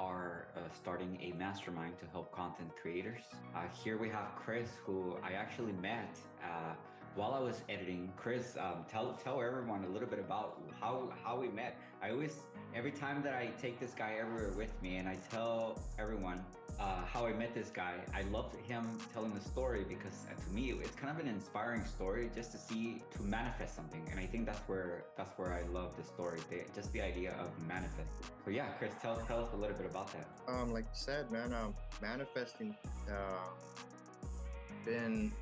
are starting a mastermind to help content creators. Here we have Chris, who I actually met while I was editing. Chris, tell everyone a little bit about how we met. I always, every time that I take this guy everywhere with me and I tell everyone how I met this guy, I love him telling the story because to me, it's kind of an inspiring story just to see, to manifest something. And I think that's where I love the story, just the idea of manifest. So yeah, Chris, tell us a little bit about that. Like you said, man, manifesting, been,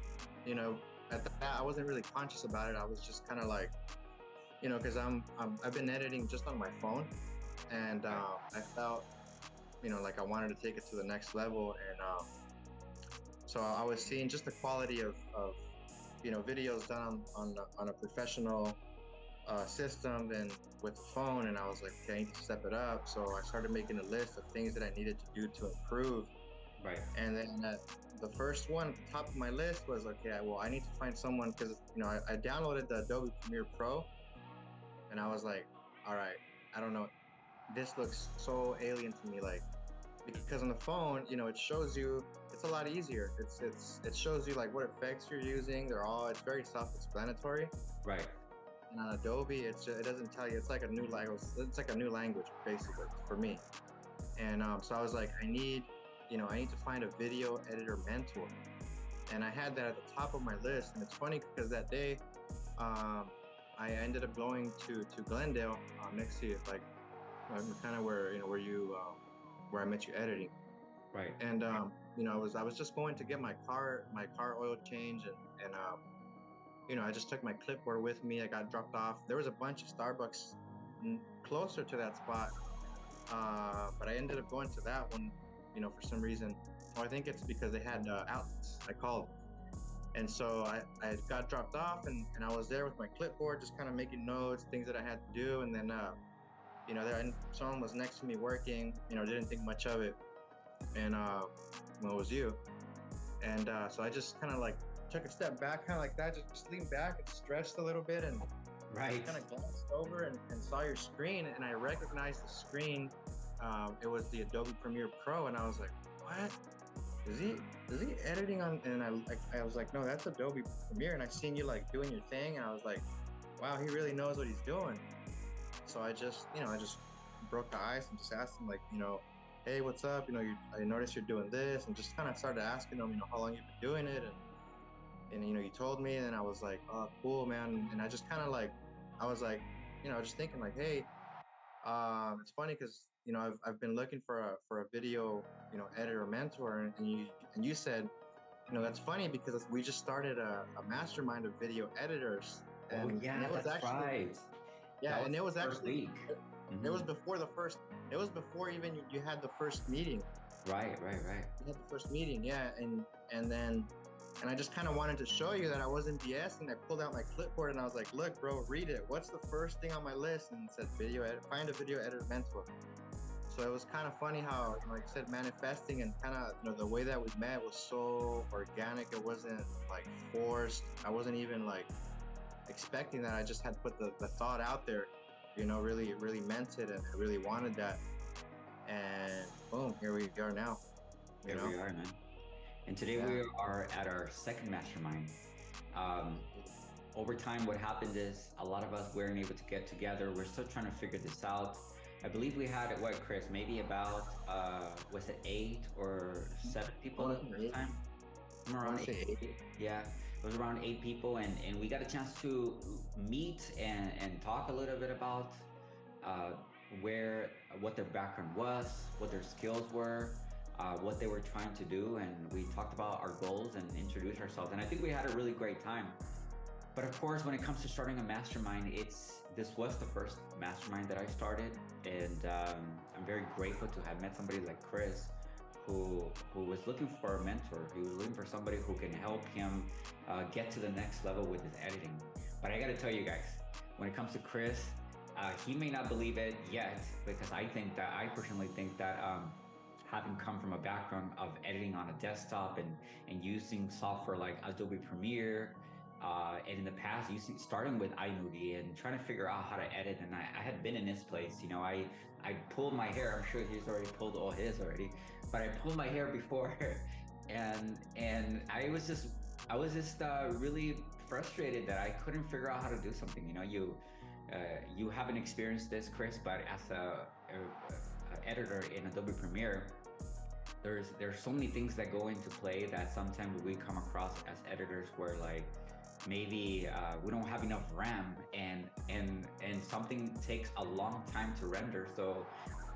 at that, I wasn't really conscious about it. I was just kind of like, because I've been editing just on my phone, and I felt, like I wanted to take it to the next level, and so I was seeing just the quality of videos done on a professional system and with the phone, and I was like, okay, I need to step it up. So I started making a list of things that I needed to do to improve. Right. And then the first one at the top of my list was, okay, well, I need to find someone, because I downloaded the Adobe Premiere Pro, and I was like, all right, I don't know, this looks so alien to me, like, because on the phone, it shows you, it's a lot easier. It shows you like what effects you're using. It's very self-explanatory. Right. And on Adobe, it doesn't tell you. It's like a new language. It's like a new language, basically, for me. And so I was like, I need to find a video editor mentor. And I had that at the top of my list. And it's funny because that day, I ended up going to Glendale, next to you, like kind of where I met you editing. Right. And I was just going to get my car oil change, and I just took my clipboard with me. I got dropped off. There was a bunch of Starbucks closer to that spot, but I ended up going to that one, for some reason. Or I think it's because they had outlets. I called. And so I got dropped off, and I was there with my clipboard, just kind of making notes, things that I had to do. And then, someone was next to me working, didn't think much of it. And it was you. And so I just kind of like took a step back, kind of like that, just leaned back and stretched a little bit, and right, kind of glanced over and saw your screen, and I recognized the screen. It was the Adobe Premiere Pro, and I was like, what? Is he editing on? And I was like, no, that's Adobe Premiere. And I seen you like doing your thing, and I was like, wow, he really knows what he's doing. So I just broke the ice and just asked him, like, hey, what's up? I noticed you're doing this, and just kind of started asking him, how long you've been doing it, and you told me, and I was like, oh, cool, man. And I just kind of like, I was like, just thinking like, hey, it's funny because I've been looking for a video editor mentor, and you said, that's funny because we just started a mastermind of video editors, oh and yeah, it was that's actually, right. yeah, That and was it the was first actually week. it was before it was before even you had the first meeting. Right. You had the first meeting, yeah, and I just kind of wanted to show you that I wasn't BSing. I pulled out my clipboard and I was like, look, bro, read it. What's the first thing on my list? And it said find a video editor mentor. So it was kind of funny how, like I said, manifesting, and kind of, the way that we met was so organic. It wasn't like forced. I wasn't even like expecting that. I just had put the thought out there, really, really meant it, and I really wanted that. And boom, here we are now. Here we are, man. And today we are at our second mastermind. Over time, what happened is a lot of us weren't able to get together. We're still trying to figure this out. I believe we had, what, Chris, maybe about, was it 8 or 7 people the first time? Around 8. Yeah, it was around 8 people, and we got a chance to meet and talk a little bit about what their background was, what their skills were, what they were trying to do, and we talked about our goals and introduced ourselves. And I think we had a really great time. But of course, when it comes to starting a mastermind, this was the first mastermind that I started, and I'm very grateful to have met somebody like Chris, who was looking for a mentor. He was looking for somebody who can help him get to the next level with his editing. But I got to tell you guys, when it comes to Chris, he may not believe it yet, because I personally think that having come from a background of editing on a desktop and using software like Adobe Premiere, And in the past, starting with iMovie and trying to figure out how to edit. And I had been in this place, you know, I pulled my hair. I'm sure he's already pulled all his already, but I pulled my hair before, and I was just really frustrated that I couldn't figure out how to do something. You know, you haven't experienced this, Chris, but as a editor in Adobe Premiere, there's so many things that go into play that sometimes we come across as editors where like maybe we don't have enough RAM and something takes a long time to render, so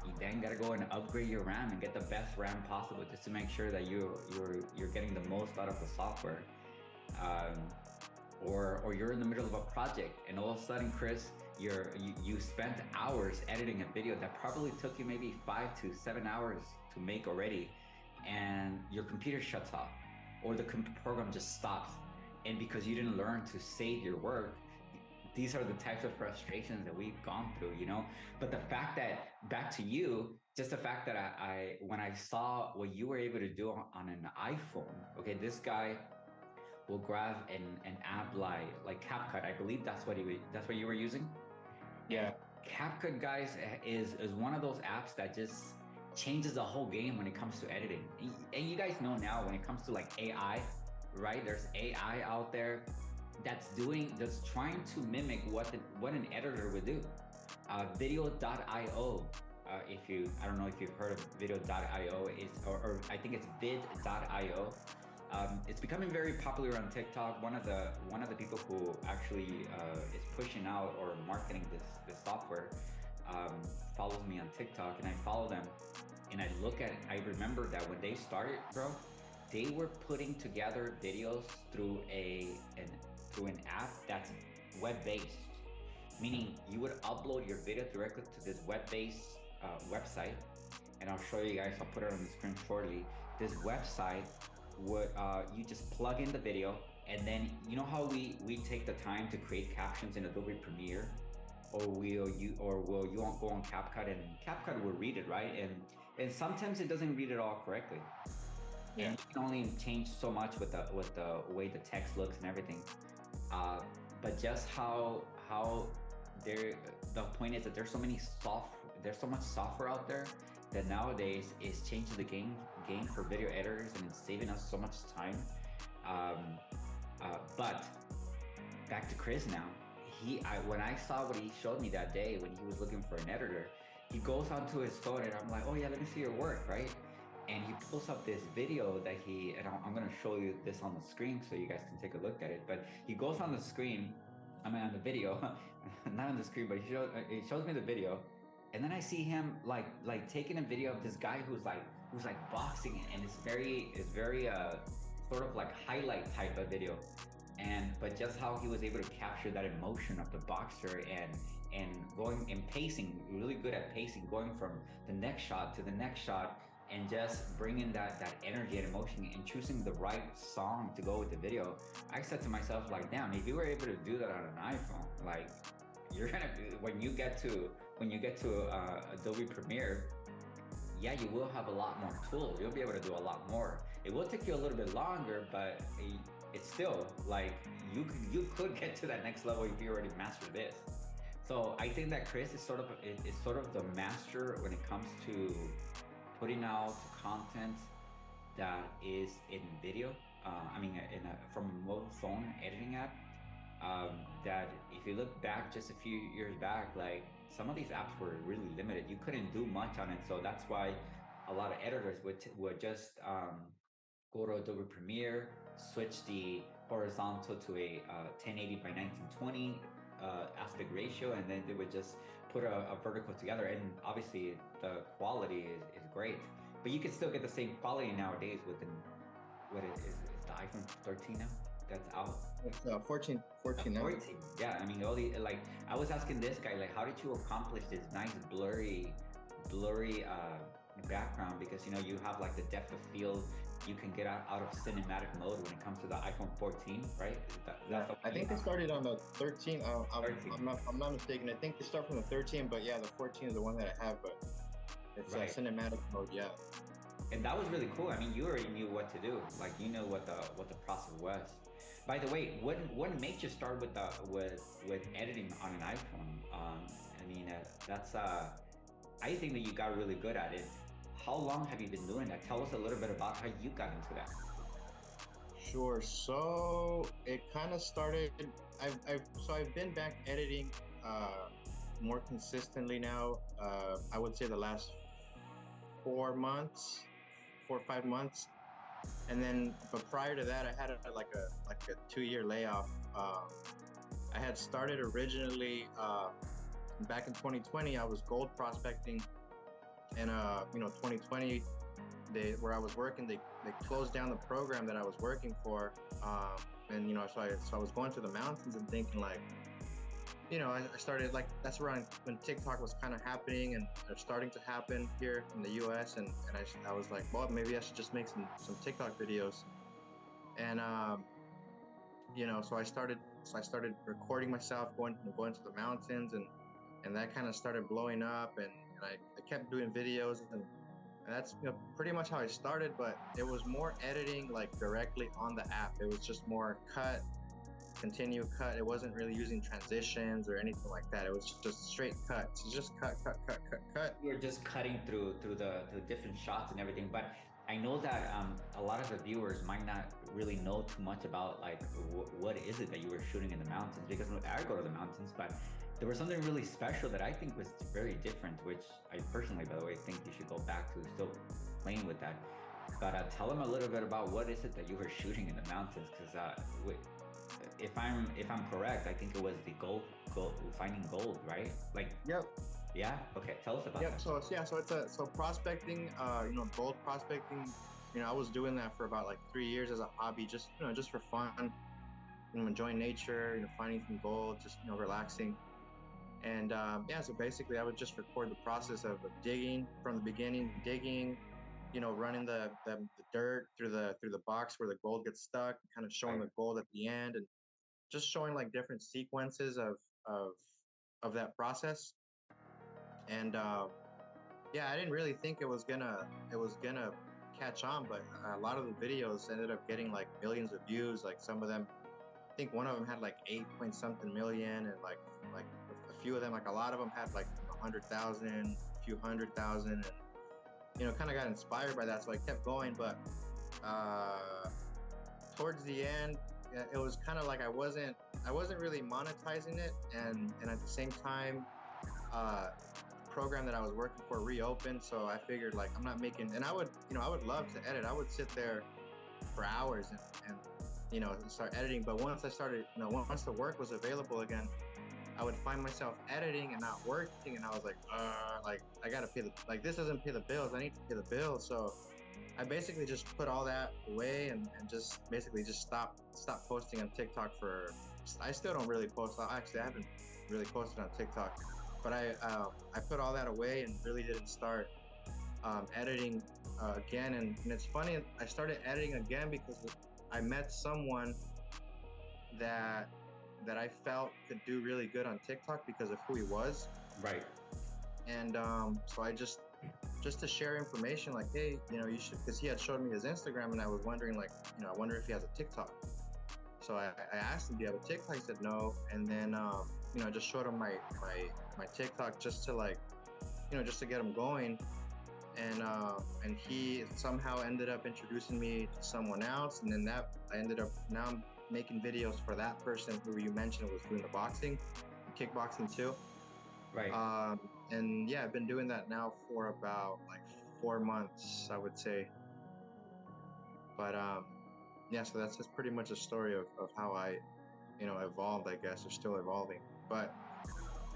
you then gotta go and upgrade your RAM and get the best RAM possible just to make sure that you're getting the most out of the software. Or you're in the middle of a project and all of a sudden, Chris, you spent hours editing a video that probably took you maybe 5 to 7 hours to make already, and your computer shuts off or the program just stops, and because you didn't learn to save your work, these are the types of frustrations that we've gone through, you know. But the fact that, back to you, just the fact that I when I saw what you were able to do on an iPhone, okay, this guy will grab an app like CapCut. I believe that's what you were using. Yeah. CapCut, guys, is one of those apps that just changes the whole game when it comes to editing. And you guys know now when it comes to like AI, right? There's AI out there that's trying to mimic what an editor would do. Video.io. I don't know if you've heard of Video.io, or I think it's vid.io. It's becoming very popular on TikTok. One of the people who actually is pushing out or marketing this software follows me on TikTok, and I follow them, and I remember that when they started, bro, they were putting together videos through an app that's web-based, meaning you would upload your video directly to this web-based website, and I'll show you guys. I'll put it on the screen shortly. This website would you just plug in the video, and then you know how we take the time to create captions in Adobe Premiere, or will you go on CapCut, and CapCut will read it, right? And sometimes it doesn't read it all correctly. Yeah. And you can only change so much with the way the text looks and everything. But just how the point is that there's so much software out there that nowadays is changing the game for video editors, and it's saving us so much time. But back to Chris now. When I saw what he showed me that day when he was looking for an editor, he goes onto his phone, and I'm like, oh yeah, let me see your work, right? And he pulls up this video that and I'm gonna show you this on the screen so you guys can take a look at it. But he goes on the screen, on the video, not on the screen, but he shows me the video, and then I see him like taking a video of this guy who's like boxing, and it's very sort of like highlight type of video, but just how he was able to capture that emotion of the boxer and going and pacing, really good at pacing, going from the next shot to the next shot, and just bringing that energy and emotion and choosing the right song to go with the video. I said to myself, like, damn, if you were able to do that on an iPhone, like, you're gonna, when you get to Adobe Premiere, yeah, you will have a lot more tools. You'll be able to do a lot more. It will take you a little bit longer, but it's still like you could get to that next level if you already mastered this. So I think that Chris is sort of the master when it comes to putting out content that is in video. From a mobile phone editing app. That if you look back just a few years back, like some of these apps were really limited. You couldn't do much on it, so that's why a lot of editors would just go to Adobe Premiere, switch the horizontal to a 1080 by 1920 aspect ratio, and then they would just put a vertical together, and obviously the quality is great, but you can still get the same quality nowadays with what is the iPhone 13 now that's out? It's 14 now. 14, yeah. I mean, I was asking this guy, like, how did you accomplish this nice blurry background? Because, you know, you have like the depth of field. You can get out of cinematic mode when it comes to the iPhone 14, right? I think they started on the 13. 13. I'm not mistaken. I think they start from the 13, but yeah, the 14 is the one that I have, but it's right. Cinematic mode, yeah. And that was really cool. I mean, you already knew what to do. Like you know what the process was. By the way, what made you start with the with editing on an iPhone? I mean, that's I think that you got really good at it. How long have you been doing that? Tell us a little bit about how you got into that. Sure. So it kind of started. I've been back editing more consistently now. I would say the last 4 months, 4 or 5 months, and then but prior to that, I had a 2 year layoff. I had started originally back in 2020. I was gold prospecting, and 2020 where I was working, they closed down the program that I was working for, and so I was going to the mountains and thinking like, I started like that's around when TikTok was kind of happening and they're starting to happen here in the U.S. and I was like, well, maybe I should just make some TikTok videos, and so I started recording myself going to the mountains, and that kind of started blowing up, and I kept doing videos, and that's pretty much how I started. But it was more editing like directly on the app. It was just more cut, continue, cut. It wasn't really using transitions or anything like that. It was just straight cuts. It's just cut, cut, cut, cut, cut. You're just cutting through the different shots and everything, but I know that a lot of the viewers might not really know too much about like what is it that you were shooting in the mountains, because when I go to the mountains, but there was something really special that I think was very different, which I personally, by the way, think you should go back to still playing with that. But tell them a little bit about what is it that you were shooting in the mountains, because if I'm correct, I think it was the gold finding gold, right? Like, Yep. yeah. Okay, tell us about Yep. that. So prospecting, gold prospecting. I was doing that for about like 3 years as a hobby, just for fun. Enjoying nature, finding some gold, just relaxing. And so basically, I would just record the process of digging from the beginning, digging, running the dirt through the box where the gold gets stuck, kind of showing Right. the gold at the end, and just showing like different sequences of of that process. And I didn't really think it was gonna catch on, but a lot of the videos ended up getting like millions of views. Like some of them, I think one of them had like 8 point something million, and like a few of them, like a lot of them had like 100,000, a few 100,000, and kind of got inspired by that, so I kept going. But uh, towards the end, it was kind of like I wasn't really monetizing it, and at the same time, the program that I was working for reopened, so I figured like I'm not making, and I would love to edit. I would sit there for hours and start editing. But once I started, once the work was available again, I would find myself editing and not working, and I was like I gotta pay this doesn't pay the bills. I need to pay the bills. So I basically just put all that away, and just basically just stop posting on TikTok for. I still don't really post. Actually, I haven't really posted on TikTok, but I put all that away and really didn't start editing again. And it's funny, I started editing again because I met someone that I felt could do really good on TikTok because of who he was. Right. And so I just to share information, like, hey, you should, because he had showed me his Instagram, and I was wondering, like, I wonder if he has a TikTok. So I asked him, do you have a TikTok? He said no. And then I just showed him my TikTok just to like, just to get him going. And he somehow ended up introducing me to someone else, and then that I ended up now making videos for that person who you mentioned was doing the boxing, kickboxing too. Right. And yeah, I've been doing that now for about like 4 months, I would say. But so that's just pretty much a story of how I, evolved, I guess, or still evolving. But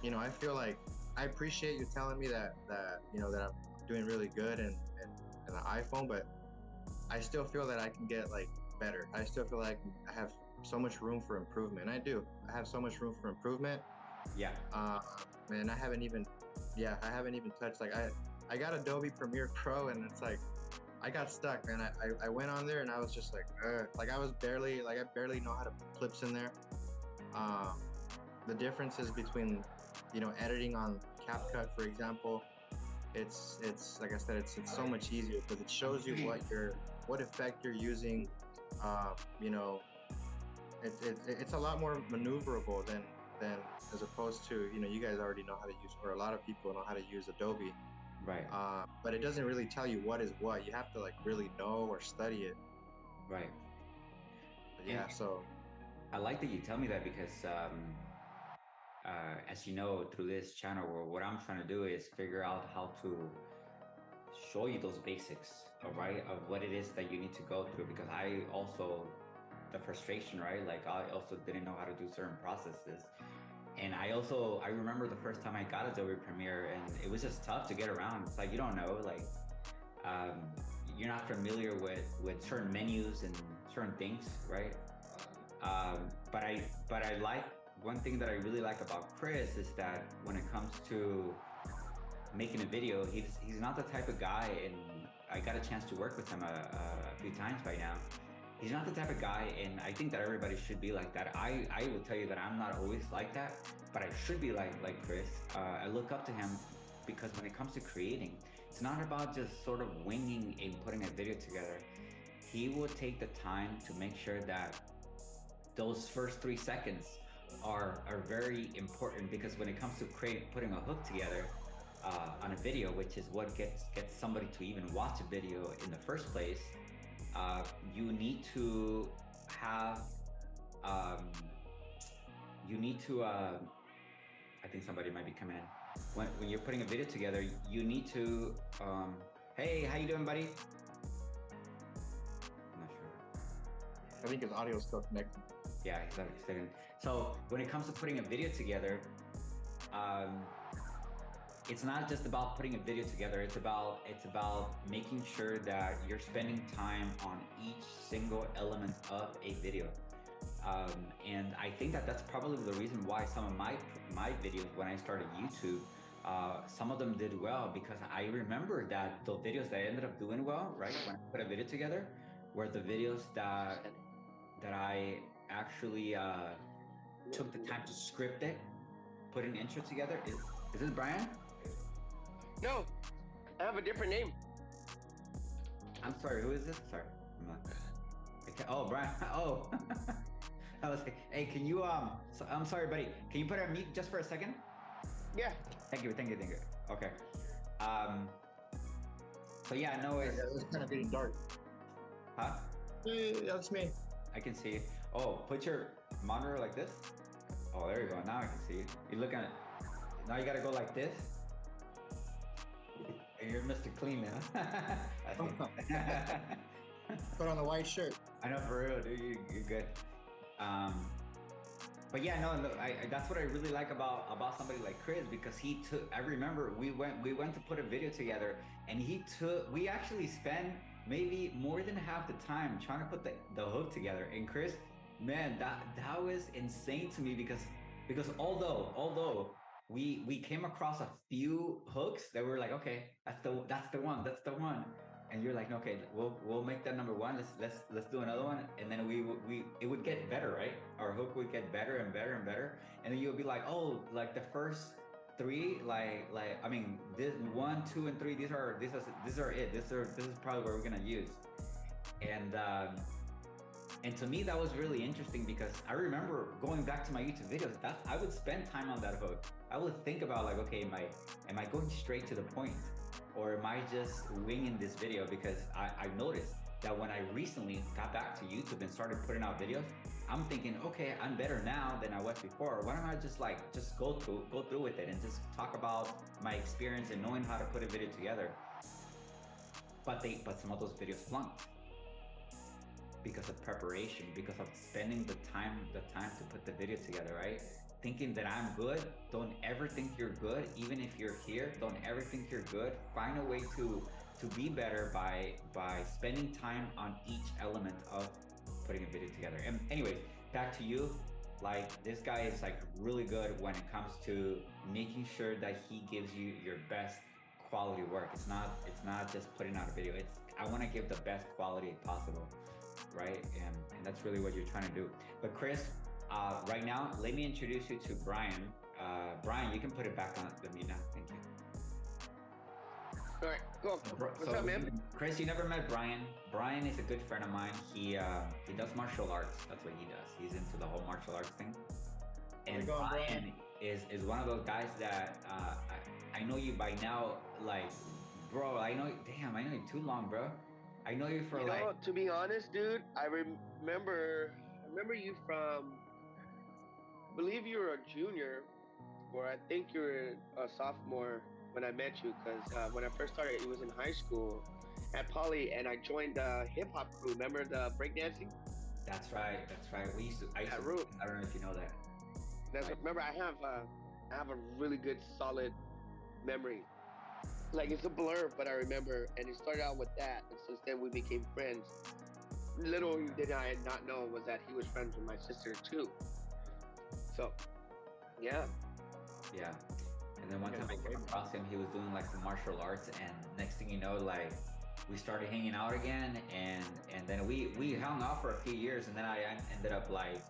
I feel like I appreciate you telling me that I'm doing really good in the iPhone, but I still feel that I can get like better. I still feel like I have so much room for improvement. I do. I have so much room for improvement. Yeah. And I haven't even touched, like, I got Adobe Premiere Pro, and it's like I got stuck, man. I went on there and I was just like, like I barely know how to put clips in there. The differences between editing on CapCut, for example, it's like I said, it's so much easier because it shows you what effect you're using. You know, it's a lot more maneuverable than as opposed to, you know, you guys already know how to use, or a lot of people know how to use Adobe. Right. But it doesn't really tell you what is what. You have to like really know or study it. Right. But yeah, so I like that you tell me that because as you know, through this channel, what I'm trying to do is figure out how to show you those basics, right, of what it is that you need to go through. Because I also, the frustration, right, like I also didn't know how to do certain processes. And I remember the first time I got Adobe Premiere, and it was just tough to get around. It's like, you don't know, like, you're not familiar with certain menus and certain things, right? But I like, one thing that I really like about Chris is that when it comes to making a video, he's not the type of guy, and I got a chance to work with him a few times by now. He's not the type of guy, and I think that everybody should be like that. I will tell you that I'm not always like that, but I should be like Chris. I look up to him because when it comes to creating, it's not about just sort of winging and putting a video together. He will take the time to make sure that those first 3 seconds are very important, because when it comes to putting a hook together on a video, which is what gets somebody to even watch a video in the first place, you need to have, I think somebody might be coming in. When you're putting a video together, you need to, hey, how you doing, buddy? I'm not sure. I think his audio is still connected. Yeah, he's not extended. So when it comes to putting a video together, it's not just about putting a video together. It's about making sure that you're spending time on each single element of a video. And I think that that's probably the reason why some of my videos, when I started YouTube, some of them did well, because I remember that the videos that ended up doing well, right, when I put a video together, were the videos that I actually took the time to script it, put an intro together. Is this Brian? No, I have a different name. I'm sorry, who is this? Sorry. Oh, Brian. Oh. I was like, hey, can you, I'm sorry, buddy. Can you put it on mute just for a second? Yeah. Thank you. Okay. So yeah, no, it's kind of getting dark. Huh? That's me. I can see. Oh, put your monitor like this. Oh, there you go. Now I can see. You're looking at, now you gotta go like this. And you're Mr. Clean now. Put on the white shirt. I know, for real, dude. You're good. But yeah, no, that's what I really like about somebody like Chris, because he took. I remember we went to put a video together, and we actually spent maybe more than half the time trying to put the hook together. And Chris, man, that was insane to me, because although we came across a few hooks that were like, okay, that's the one. And you're like, okay, we'll make that number one. Let's do another one, and then it would get better, right? Our hook would get better and better and better, and then you'll be like, oh, like the first 3, like I mean, this 1, 2, and 3. These are it. This is probably what we're gonna use, and to me that was really interesting, because I remember going back to my YouTube videos. I would spend time on that hook. I would think about like, okay, am I going straight to the point? Or am I just winging this video? Because I noticed that when I recently got back to YouTube and started putting out videos, I'm thinking, okay, I'm better now than I was before. Why don't I just go through with it and just talk about my experience and knowing how to put a video together? But some of those videos flunked because of preparation, because of spending the time to put the video together, right? Thinking that I'm good. Don't ever think you're good. Even if you're here, don't ever think you're good. Find a way to be better by spending time on each element of putting a video together. And anyways, back to you. Like, this guy is like really good when it comes to making sure that he gives you your best quality work. It's not just putting out a video. I want to give the best quality possible, right? And that's really what you're trying to do. But Chris, right now, let me introduce you to Brian. Brian, you can put it back on the mute now. Thank you. All right, go. What's up, man? Chris, you never met Brian. Brian is a good friend of mine. He does martial arts. That's what he does. He's into the whole martial arts thing. And Brian is one of those guys that I know you by now. Like, bro, I know. Damn, I know you too long, bro. I know you for To be honest, dude, I remember you from. I believe you were a junior, or I think you were a sophomore when I met you. Because when I first started, it was in high school at Poly, and I joined the hip hop crew. Remember the breakdancing? That's right. That's right. I used to. I don't know if you know that. Remember, I have a really good, solid memory. Like, it's a blur, but I remember, and it started out with that, and since then we became friends. Little did I not know was that he was friends with my sister too. So, yeah. Yeah. And then one time I came across him, he was doing like some martial arts, and next thing you know, like we started hanging out again, and then we hung out for a few years, and then I ended up like,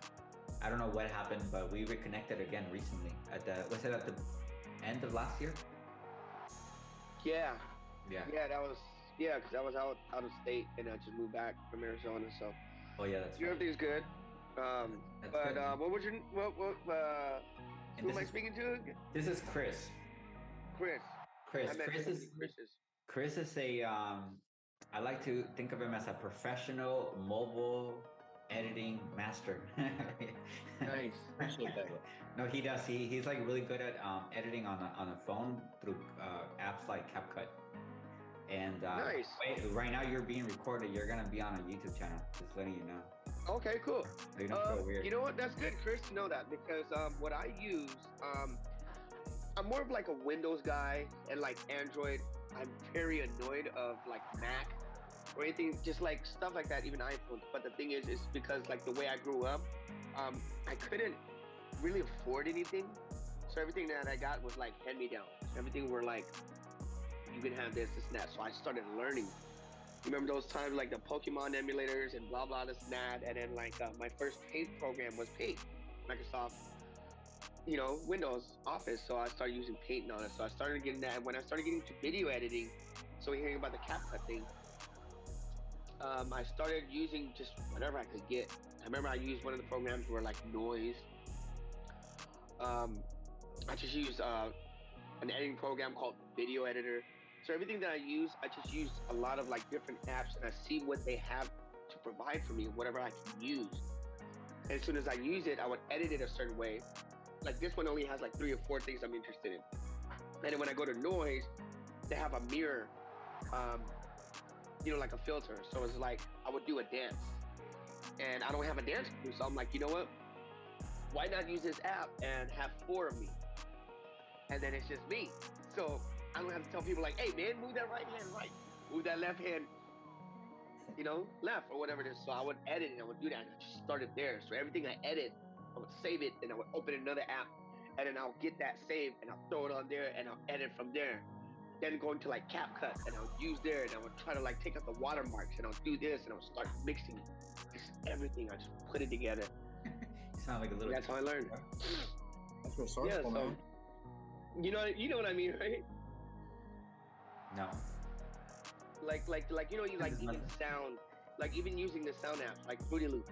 I don't know what happened, but we reconnected again recently at the end of last year? Yeah. Yeah. Yeah, because I was out of state and I just moved back from Arizona, so. Oh yeah, that's right. Everything's good. That's but good. What was your who am I speaking to? This is Chris. Chris. Chris is a I like to think of him as a professional mobile editing master. Nice. Appreciate that. No, he does. He's like really good at editing on a phone through apps like CapCut. And nice. Right now you're being recorded. You're gonna be on a YouTube channel. Just letting you know. Okay, cool. So you don't feel weird. You know what? That's good, Chris, to know that, because what I use, I'm more of like a Windows guy, and like Android, I'm very annoyed of like Mac or anything, just like stuff like that, even iPhone. But the thing is because like the way I grew up, I couldn't really afford anything, so everything that I got was like hand me down. Everything were like, you can have this and that. So I started learning. Remember those times like the Pokemon emulators and blah blah this and that, and then like my first Paint program was Paint, Microsoft, Windows Office. So I started using Paint and all that. So I started getting that. When I started getting to video editing, so we're hearing about the CapCut thing, I started using just whatever I could get. I remember I used one of the programs where like noise. I just used an editing program called Video Editor. So everything that I use, I just use a lot of like different apps, and I see what they have to provide for me, whatever I can use. And as soon as I use it, I would edit it a certain way. Like this one only has like 3 or 4 things I'm interested in. And then when I go to noise, they have a mirror, like a filter. So it's like I would do a dance, and I don't have a dance crew, so I'm like, you know what? Why not use this app and have 4 of me? And then it's just me. So I don't have to tell people like, hey man, move that right hand right, move that left hand, left, or whatever it is. So I would edit and I would do that, and I just started there. So everything I edit, I would save it, and I would open another app, and then I'll get that saved, and I'll throw it on there, and I'll edit from there. Then go into like CapCut, and I'll use there, and I would try to like take out the watermarks, and I'll do this, and I'll start mixing just everything. I just put it together. You sound like a little. That's how I learned. That's resourceful, man. You know what I mean, right? No. Like you like even sound, like even using the sound apps like Fruity Loops.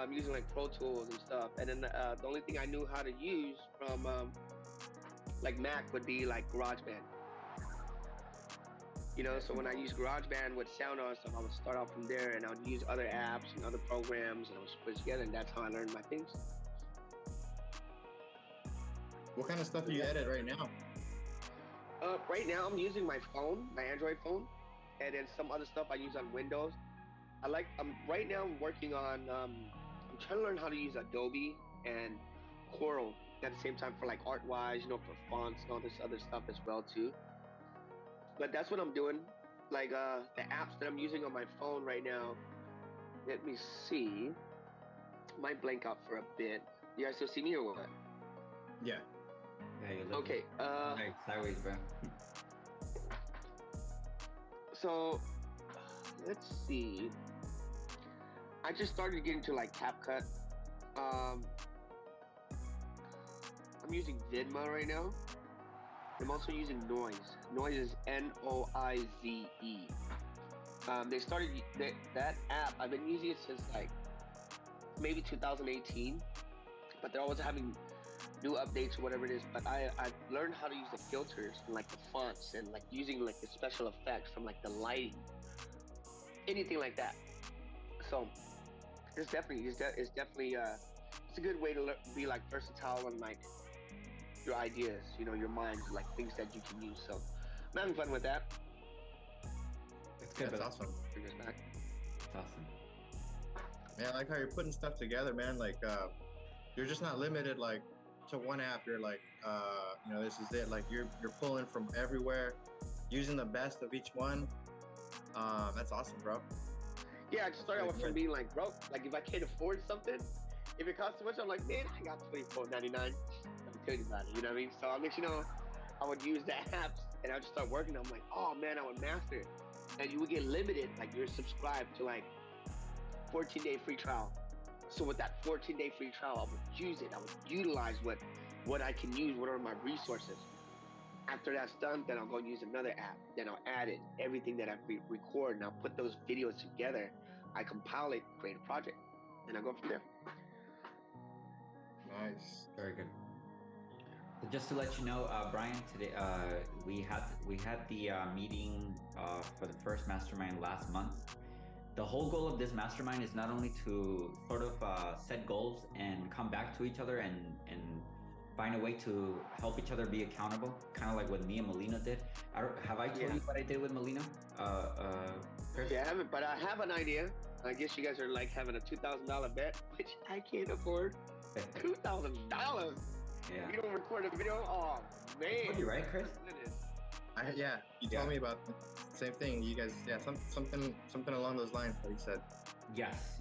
Using like Pro Tools and stuff, and then the only thing I knew how to use from like Mac would be like GarageBand. So when I use GarageBand with sound on stuff, I would start off from there, and I would use other apps and other programs, and I would put it together, and that's how I learned my things. What kind of stuff do you edit right now? Right now I'm using my phone, my Android phone, and then some other stuff I use on Windows. Right now I'm working on, I'm trying to learn how to use Adobe and Corel at the same time for like art-wise, for fonts and all this other stuff as well too. But that's what I'm doing. Like the apps that I'm using on my phone right now, let me see. Might blank out for a bit. You guys still see me or what? Yeah. Yeah, you're looking sideways, bro. So, let's see. I just started getting to like CapCut. I'm using Vidma right now. I'm also using Noise. Noise is Noize. They started that app. I've been using it since like maybe 2018, but they're always having new updates or whatever it is. But I've learned how to use the filters and like the fonts and like using like the special effects from like the lighting, anything like that. So it's definitely it's a good way to be like versatile and like your ideas, you know, your minds, like things that you can use. So I'm having fun with that. It's good. That's awesome. Bring us back. It's awesome. Man, I like how you're putting stuff together, man. Like, you're just not limited like to one app. You're like, you know, this is it. Like, you're pulling from everywhere, using the best of each one. That's awesome, bro. Yeah, I just started out from being like, bro, like if I can't afford something, if it costs too much, I'm like, man, I got $24.99. I'm telling you about it. You know what I mean? So I'll let you know. I would use the apps and I would just start working. I'm like, oh man, I would master it. And you would get limited, like you're subscribed to like 14-day free trial. So with that 14-day free trial, I would use it. I would utilize what I can use, what are my resources. After that's done, then I'll go use another app. Then I'll add it, everything that I record, and I'll put those videos together. I compile it, create a project, and I go from there. Nice. Very good. So just to let you know, Brian, today we had the meeting for the first mastermind last month. The whole goal of this mastermind is not only to sort of set goals and come back to each other and find a way to help each other be accountable, kind of like what me and MOULIINO did. Have I told you what I did with MOULIINO? Chris? Yeah, I haven't, but I have an idea. I guess you guys are like having a $2,000 bet, which I can't afford. $2,000. Yeah. You don't record a video? Oh man. I told you, right, Chris? Yeah, you told me about the same thing. You guys, yeah, something along those lines that he said. Yes.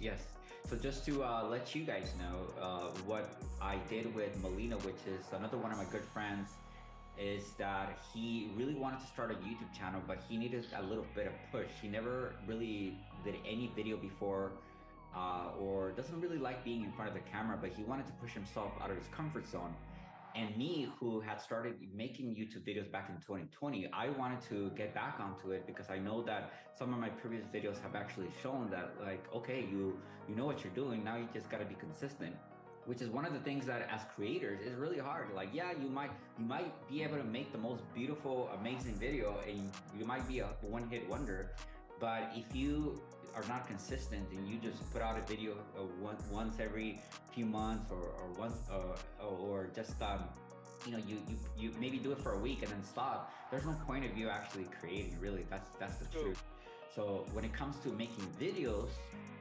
So just to let you guys know what I did with MOULIINO, which is another one of my good friends, is that he really wanted to start a YouTube channel, but he needed a little bit of push. He never really did any video before, or doesn't really like being in front of the camera, but he wanted to push himself out of his comfort zone. And me, who had started making YouTube videos back in 2020, I wanted to get back onto it because I know that some of my previous videos have actually shown that, like, okay, you know what you're doing, now you just got to be consistent, which is one of the things that as creators is really hard. Like, yeah, you might be able to make the most beautiful, amazing video and you might be a one-hit wonder, but if you are not consistent and you just put out a video once every few months or once or just you know, you maybe do it for a week and then stop, there's no point of you actually creating, really. That's the truth. So when it comes to making videos,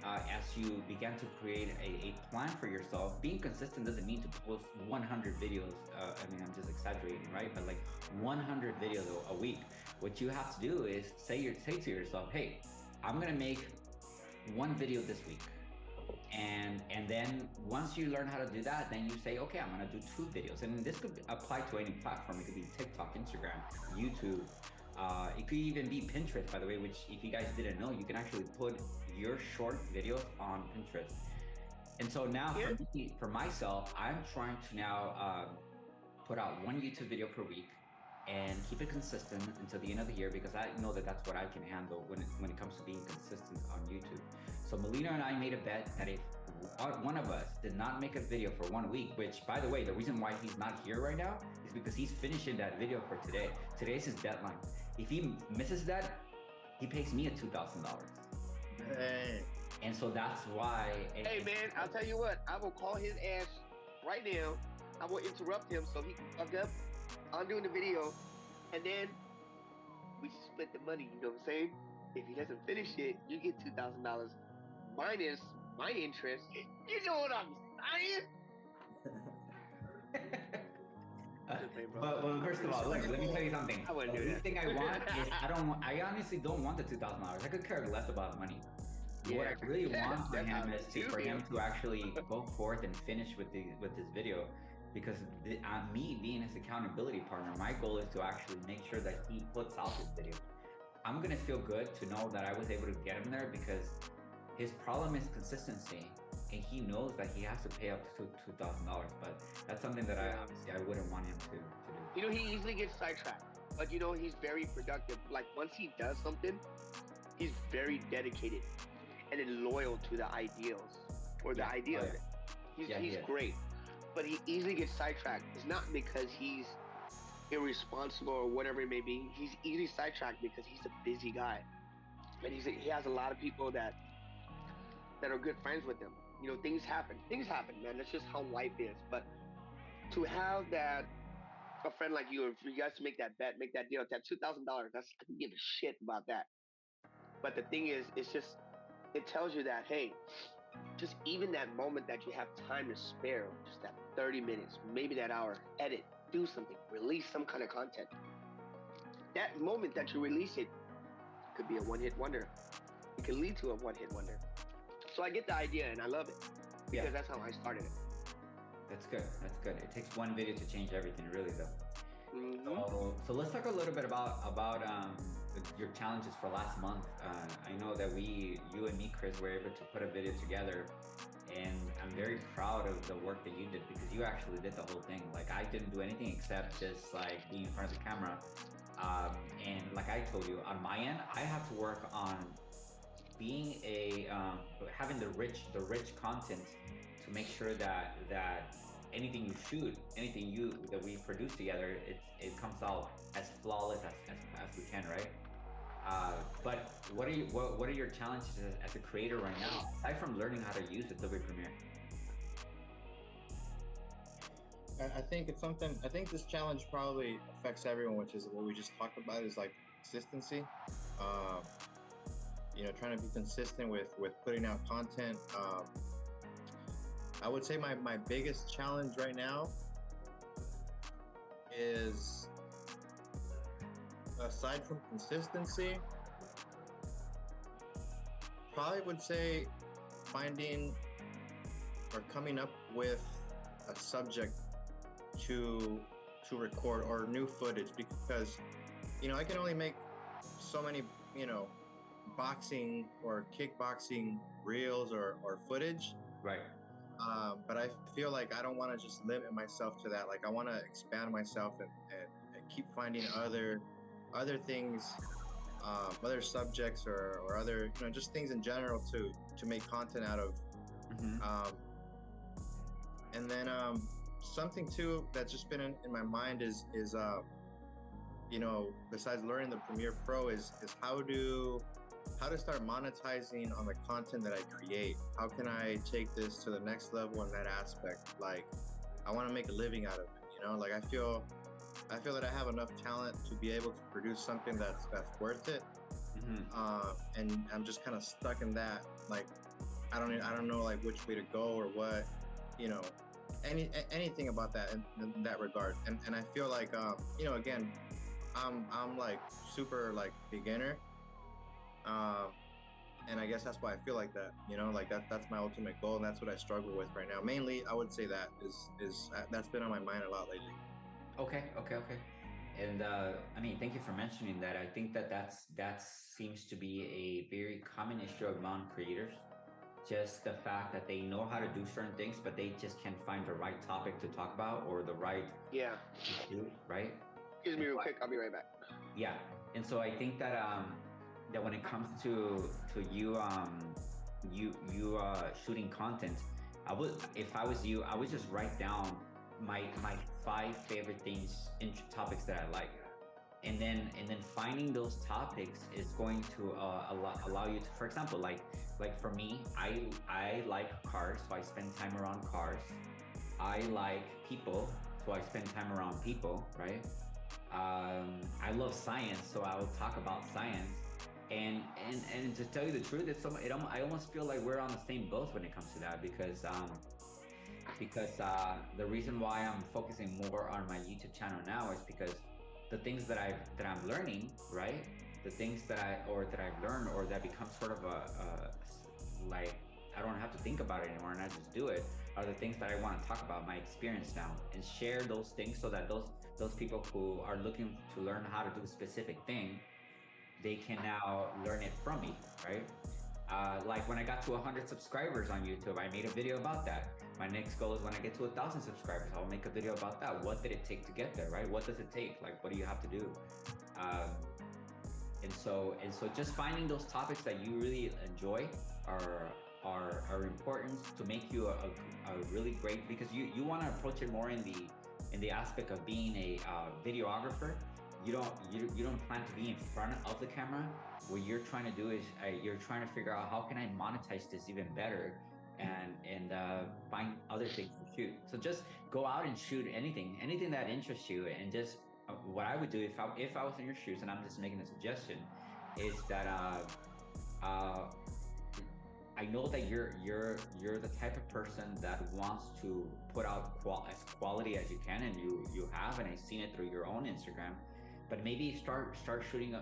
as you begin to create a plan for yourself, being consistent doesn't mean to post 100 videos. I mean, I'm just exaggerating, right? But like 100 videos a week. What you have to do is say to yourself, hey, I'm gonna make one video this week. And then once you learn how to do that, then you say, okay, I'm gonna do 2 videos. And this could apply to any platform. It could be TikTok, Instagram, YouTube. It could even be Pinterest, by the way, which if you guys didn't know, you can actually put your short videos on Pinterest. And so now for myself, I'm trying to now put out 1 YouTube video per week and keep it consistent until the end of the year, because I know that that's what I can handle when it comes to being consistent on YouTube. So MOULIINO and I made a bet that if one of us did not make a video for 1 week, which, by the way, the reason why he's not here right now is because he's finishing that video for today. Today's his deadline. If he misses that, he pays me a $2,000. Hey. And so that's why. Hey man, I'll tell you what, I will call his ass right now. I will interrupt him so he can fuck up. I'm doing the video, and then we split the money, you know what I'm saying? If he doesn't finish it, you get $2,000 minus my interest. You know what I'm saying? Well, first of all, look, let me tell you something. I wouldn't do The that. thing I want is I honestly don't want the $2,000. I could care less about money. Yeah. What I really want for him is for Yeah. him to actually go forth and finish with this video, because me being his accountability partner, my goal is to actually make sure that he puts out this video. I'm gonna feel good to know that I was able to get him there, because his problem is consistency. and he knows that he has to pay up to $2,000. But that's something that I wouldn't want him to do. You know, he easily gets sidetracked, but you know, he's very productive. Like once he does something, he's very dedicated and then loyal to the ideals or the idea of it. He's great, but he easily gets sidetracked. It's not because he's irresponsible or whatever it may be. He's easily sidetracked because he's a busy guy, and he has a lot of people that are good friends with him. You know, things happen. Things happen, man. That's just how life is. But to have that, a friend like you, if you guys to make that bet, make that deal, that $2,000, I can give a shit about that. But the thing is, it's just, it tells you that, hey, just even that moment that you have time to spare, just that 30 minutes, maybe that hour, edit, do something, release some kind of content. That moment that you release it could be a one-hit wonder. It could lead to a one-hit wonder. So I get the idea and I love it because that's how I started it. That's good. That's good. It takes one video to change everything, really, though. Mm-hmm. So let's talk a little bit about your challenges for last month. I know that you and me, Chris, were able to put a video together, and I'm very proud of the work that you did because you actually did the whole thing. Like I didn't do anything except just like be in front of the camera. And like I told you, on my end, I have to work on being having the rich content to make sure that anything you shoot, that we produce together, it comes out as flawless as we can, right? But what are your challenges as a creator right now, aside from learning how to use Adobe Premiere? I think it's something. I think this challenge probably affects everyone, which is what we just talked about. Is like consistency. You know, trying to be consistent with putting out content. I would say my biggest challenge right now is, aside from consistency, probably would say finding or coming up with a subject to record or new footage, because you know I can only make so many boxing or kickboxing reels or footage, right? But I feel like I don't want to just limit myself to that. Like I want to expand myself and keep finding other things, other subjects or other just things in general to make content out of. Mm-hmm. And then something too that's just been in my mind is besides learning the Premiere Pro is how to start monetizing on the content that I create. How can I take this to the next level in that aspect? Like I want to make a living out of it, like I feel that I have enough talent to be able to produce something that's worth it. Mm-hmm. And I'm just kind of stuck in that. Like I don't know like which way to go or what, anything about that in that regard. And I feel like again, I'm like super like beginner. And I guess that's why I feel like that, like that's my ultimate goal, and that's what I struggle with right now. Mainly, I would say that is that's been on my mind a lot lately. Okay. And I mean, thank you for mentioning that. I think that seems to be a very common issue among creators. Just the fact that they know how to do certain things, but they just can't find the right topic to talk about or the right issue, right? Excuse me real quick, I'll be right back. Yeah, and so I think that that when it comes to you shooting content, if I was you, I would just write down my 5 favorite things in topics that I like, and then finding those topics is going to allow you to, for example, like for me, I like cars, so I spend time around cars. I like people, so I spend time around people, right? I love science, so I will talk about science. And to tell you the truth, I almost feel like we're on the same boat when it comes to that, because the reason why I'm focusing more on my YouTube channel now is because the things that I'm learning, right? The things that I've learned, or that become sort of like I don't have to think about it anymore and I just do it, are the things that I want to talk about, my experience now, and share those things so that those people who are looking to learn how to do a specific thing, they can now learn it from me, right? Like when I got to 100 subscribers on YouTube, I made a video about that. My next goal is when I get to 1,000 subscribers, I'll make a video about that. What did it take to get there, right? What does it take? Like, what do you have to do? And so just finding those topics that you really enjoy are important to make you a really great, because you want to approach it more in the aspect of being a videographer. You don't plan to be in front of the camera. What you're trying to do is you're trying to figure out how can I monetize this even better, and find other things to shoot. So just go out and shoot anything that interests you, and just what I would do if I was in your shoes, and I'm just making a suggestion, is that I know that you're the type of person that wants to put out as quality as you can, and you have, and I've seen it through your own Instagram. But maybe start shooting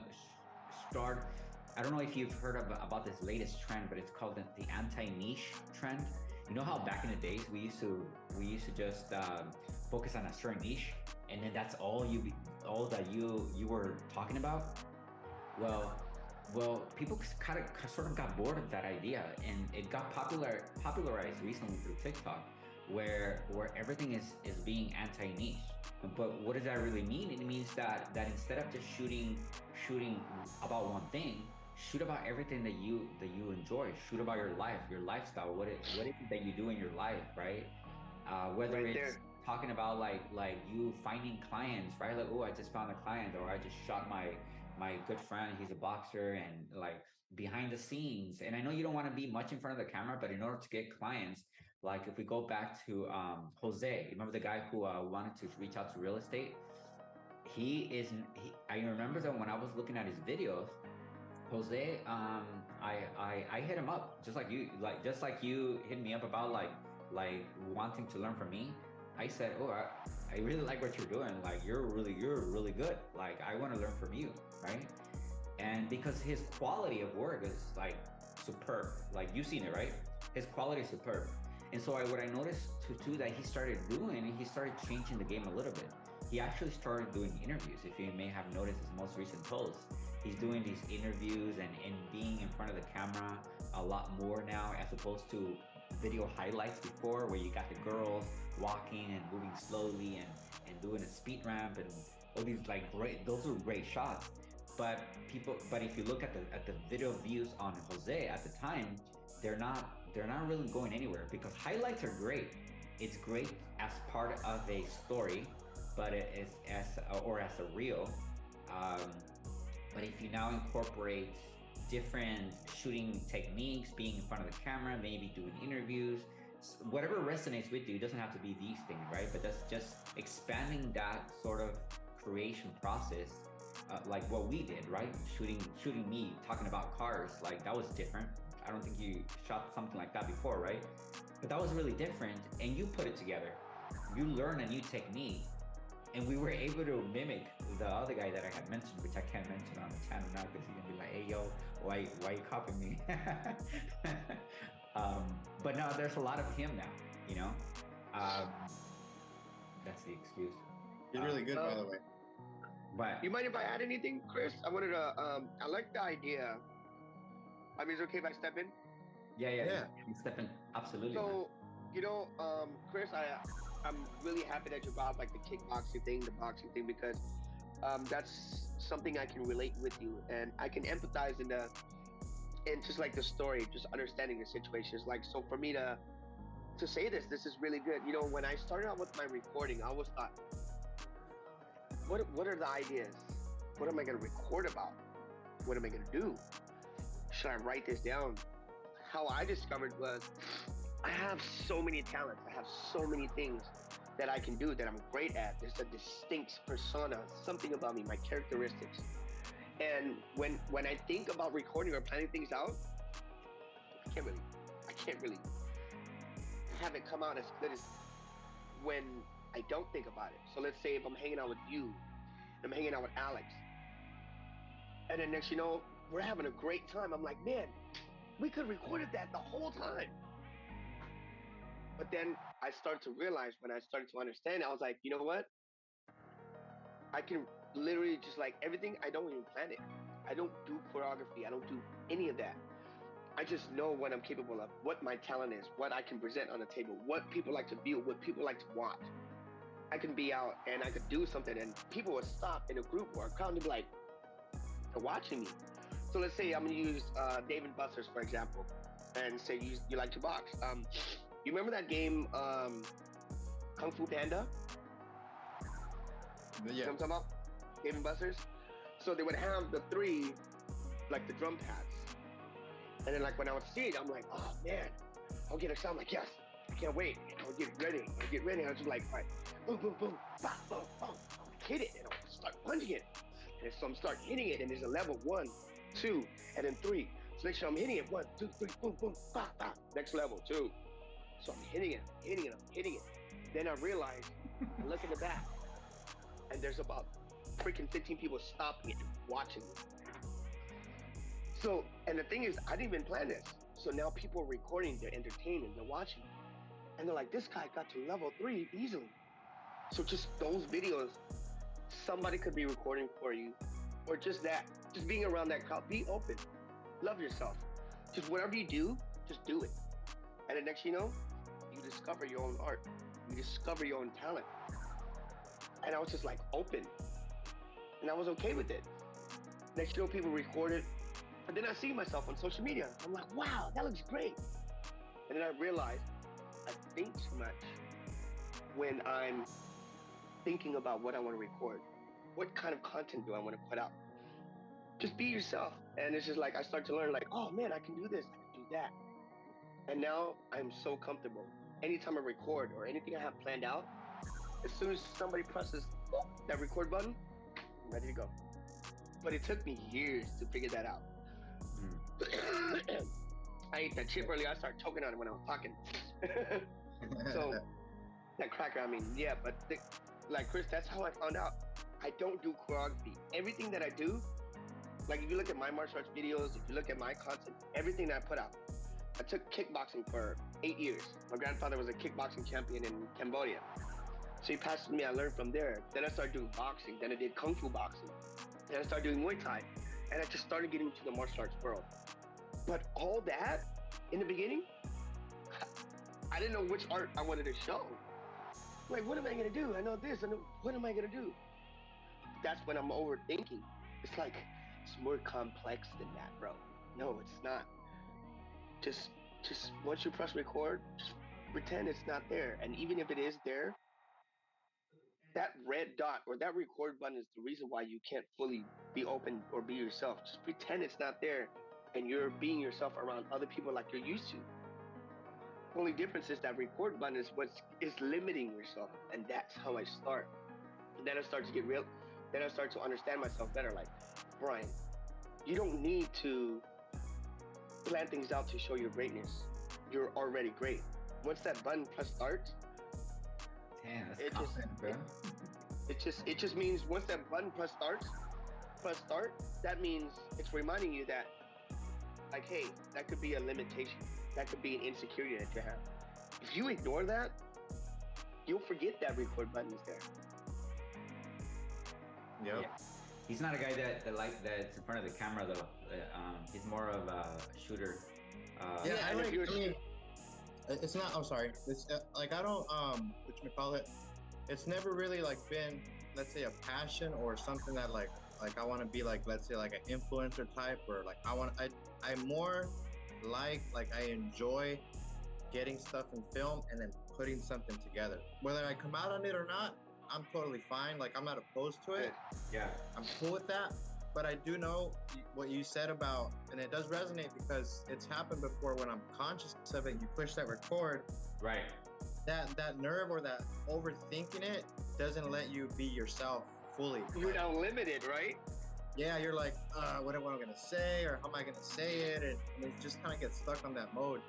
I don't know if you've heard about this latest trend, but it's called the anti-niche trend. You know how back in the days we used to just focus on a certain niche, and then that's all that you were talking about. Well, people kind of sort of got bored of that idea, and it got popularized recently through TikTok, where everything is being anti-niche. But what does that really mean? It means that instead of just shooting about one thing, shoot about everything that you enjoy. Shoot about your life, your lifestyle. What is it that you do in your life, right? Whether Right it's there. talking about like you finding clients, right? Like, oh, I just found a client, or I just shot my good friend. He's a boxer, and like behind the scenes. And I know you don't want to be much in front of the camera, but in order to get clients, like if we go back to Jose, remember the guy who wanted to reach out to real estate? I remember that when I was looking at his videos, Jose, I hit him up just like you hit me up about like wanting to learn from me. I said, oh, I really like what you're doing. Like you're really good. Like I want to learn from you, right? And because his quality of work is like superb. Like you've seen it, right? His quality is superb. And so what I noticed too that he started doing, he started changing the game a little bit. He actually started doing interviews. If you may have noticed his most recent post, he's doing these interviews and being in front of the camera a lot more now, as opposed to video highlights before, where you got the girls walking and moving slowly and doing a speed ramp and all these those were great shots. But if you look at the video views on Jose at the time, they're not really going anywhere, because highlights are great. It's great as part of a story, but it is as a reel. But if you now incorporate different shooting techniques, being in front of the camera, maybe doing interviews, whatever resonates with you, it doesn't have to be these things, right? But that's just expanding that sort of creation process, like what we did, right? Shooting me talking about cars, like that was different. I don't think you shot something like that before, right? But that was really different, and you put it together. You learn a new technique, and we were able to mimic the other guy that I had mentioned, which I can't mention on the channel now because he's gonna be like, "Hey, yo, why you copying me?" But no, there's a lot of him now. You know, that's the excuse. You're really good, by the way. But You mind if I add anything, Chris? I wanted to. I like the idea. I mean, is it okay if I step in? yeah, you step in, absolutely. Man. So, Chris, I'm really happy that you brought up, like the kickboxing thing, the boxing thing, because that's something I can relate with you, and I can empathize in just like the story, just understanding the situations. Like, so for me to say this is really good. You know, when I started out with my recording, I always thought, what are the ideas? What am I going to record about? What am I going to do? Should I write this down? How I discovered was I have so many talents. I have so many things that I can do that I'm great at. There's a distinct persona, something about me, my characteristics. And when I think about recording or planning things out, I can't really have it come out as good as when I don't think about it. So let's say if I'm hanging out with you, I'm hanging out with Alex, and then next you know, we're having a great time. I'm like, man, we could have recorded that the whole time. But then I started to realize, when I started to understand, I was like, you know what? I can literally just like everything, I don't even plan it. I don't do choreography. I don't do any of that. I just know what I'm capable of, what my talent is, what I can present on the table, what people like to view, what people like to watch. I can be out and I could do something, and people would stop in a group or a crowd and be like, they're watching me. So let's say I'm gonna use Dave and Buster's for example, and say you like to box. You remember that game Kung Fu Panda? Yeah. You know what I'm talking about? Dave and Buster's. So they would have the three, like the drum pads. And then like when I would see it, I'm like, oh man, I'll get excited. I'm like, yes, I can't wait. I'll get ready. I was just like, all right, boom, boom, boom, bop, boom, boom. I'll hit it and I'll start punching it. And so I'm start hitting it, and there's a level 1, 2, and then 3. So next time I'm hitting it, 1, 2, 3, boom, boom, bop, bop. Next level 2. So I'm hitting it. Then I realize, I look in the back, and there's about freaking 15 people stopping it, watching me. So, and the thing is, I didn't even plan this. So now people are recording, they're entertaining, they're watching. And they're like, this guy got to level 3 easily. So just those videos, somebody could be recording for you, or just that, just being around that crowd. Be open, love yourself. Just whatever you do, just do it. And the next you know, you discover your own art, you discover your own talent. And I was just like open, and I was okay with it. Next you know, people record it, and then I see myself on social media. I'm like, wow, that looks great. And then I realized I think too much when I'm thinking about what I want to record. What kind of content do I want to put out? Just be yourself. And it's just like I start to learn like, oh man, I can do this, I can do that. And now I'm so comfortable. Anytime I record or anything I have planned out, as soon as somebody presses that record button, I'm ready to go. But it took me years to figure that out. I ate that chip earlier, I started choking on it when I was talking. So, that cracker, I mean, yeah, but like Chris, that's how I found out. I don't do choreography. Everything that I do, like if you look at my martial arts videos, if you look at my content, everything that I put out, I took kickboxing for 8 years. My grandfather was a kickboxing champion in Cambodia. So he passed me, I learned from there. Then I started doing boxing, then I did Kung Fu boxing. Then I started doing Muay Thai, and I just started getting into the martial arts world. But all that, in the beginning, I didn't know which art I wanted to show. Like, what am I gonna do? I know this, what am I gonna do? That's when I'm overthinking. It's like, it's more complex than that, bro. No, it's not. Just once you press record, just pretend it's not there. And even if it is there, that red dot or that record button is the reason why you can't fully be open or be yourself. Just pretend it's not there, and you're being yourself around other people like you're used to. The only difference is that record button is what is limiting yourself, and that's how I start. And then I start to get real. Then I start to understand myself better. Like, Brian, you don't need to plan things out to show your greatness. You're already great. Once that button press start, damn, that's confident, bro. It just means once that button press start, that means it's reminding you that, like, hey, that could be a limitation. That could be an insecurity that you have. If you ignore that, you'll forget that record button is there. Yep. Yeah. He's not a guy that's in front of the camera though. He's more of a shooter. Yeah, I mean, it's not. I'm sorry. It's like I don't whatchamacallit. It's never really like been, let's say, a passion or something that like I want to be like, let's say, like an influencer type, or like I more like I enjoy getting stuff in film and then putting something together. Whether I come out on it or not, I'm totally fine. Like, I'm not opposed to it. Yeah. I'm cool with that. But I do know what you said about, and it does resonate because it's happened before when I'm conscious of it, you push that record. Right. That nerve or that overthinking it doesn't let you be yourself fully. You're now limited, right? Yeah, you're like, what am I gonna say, or how am I gonna say it? And it just kind of gets stuck on that mode.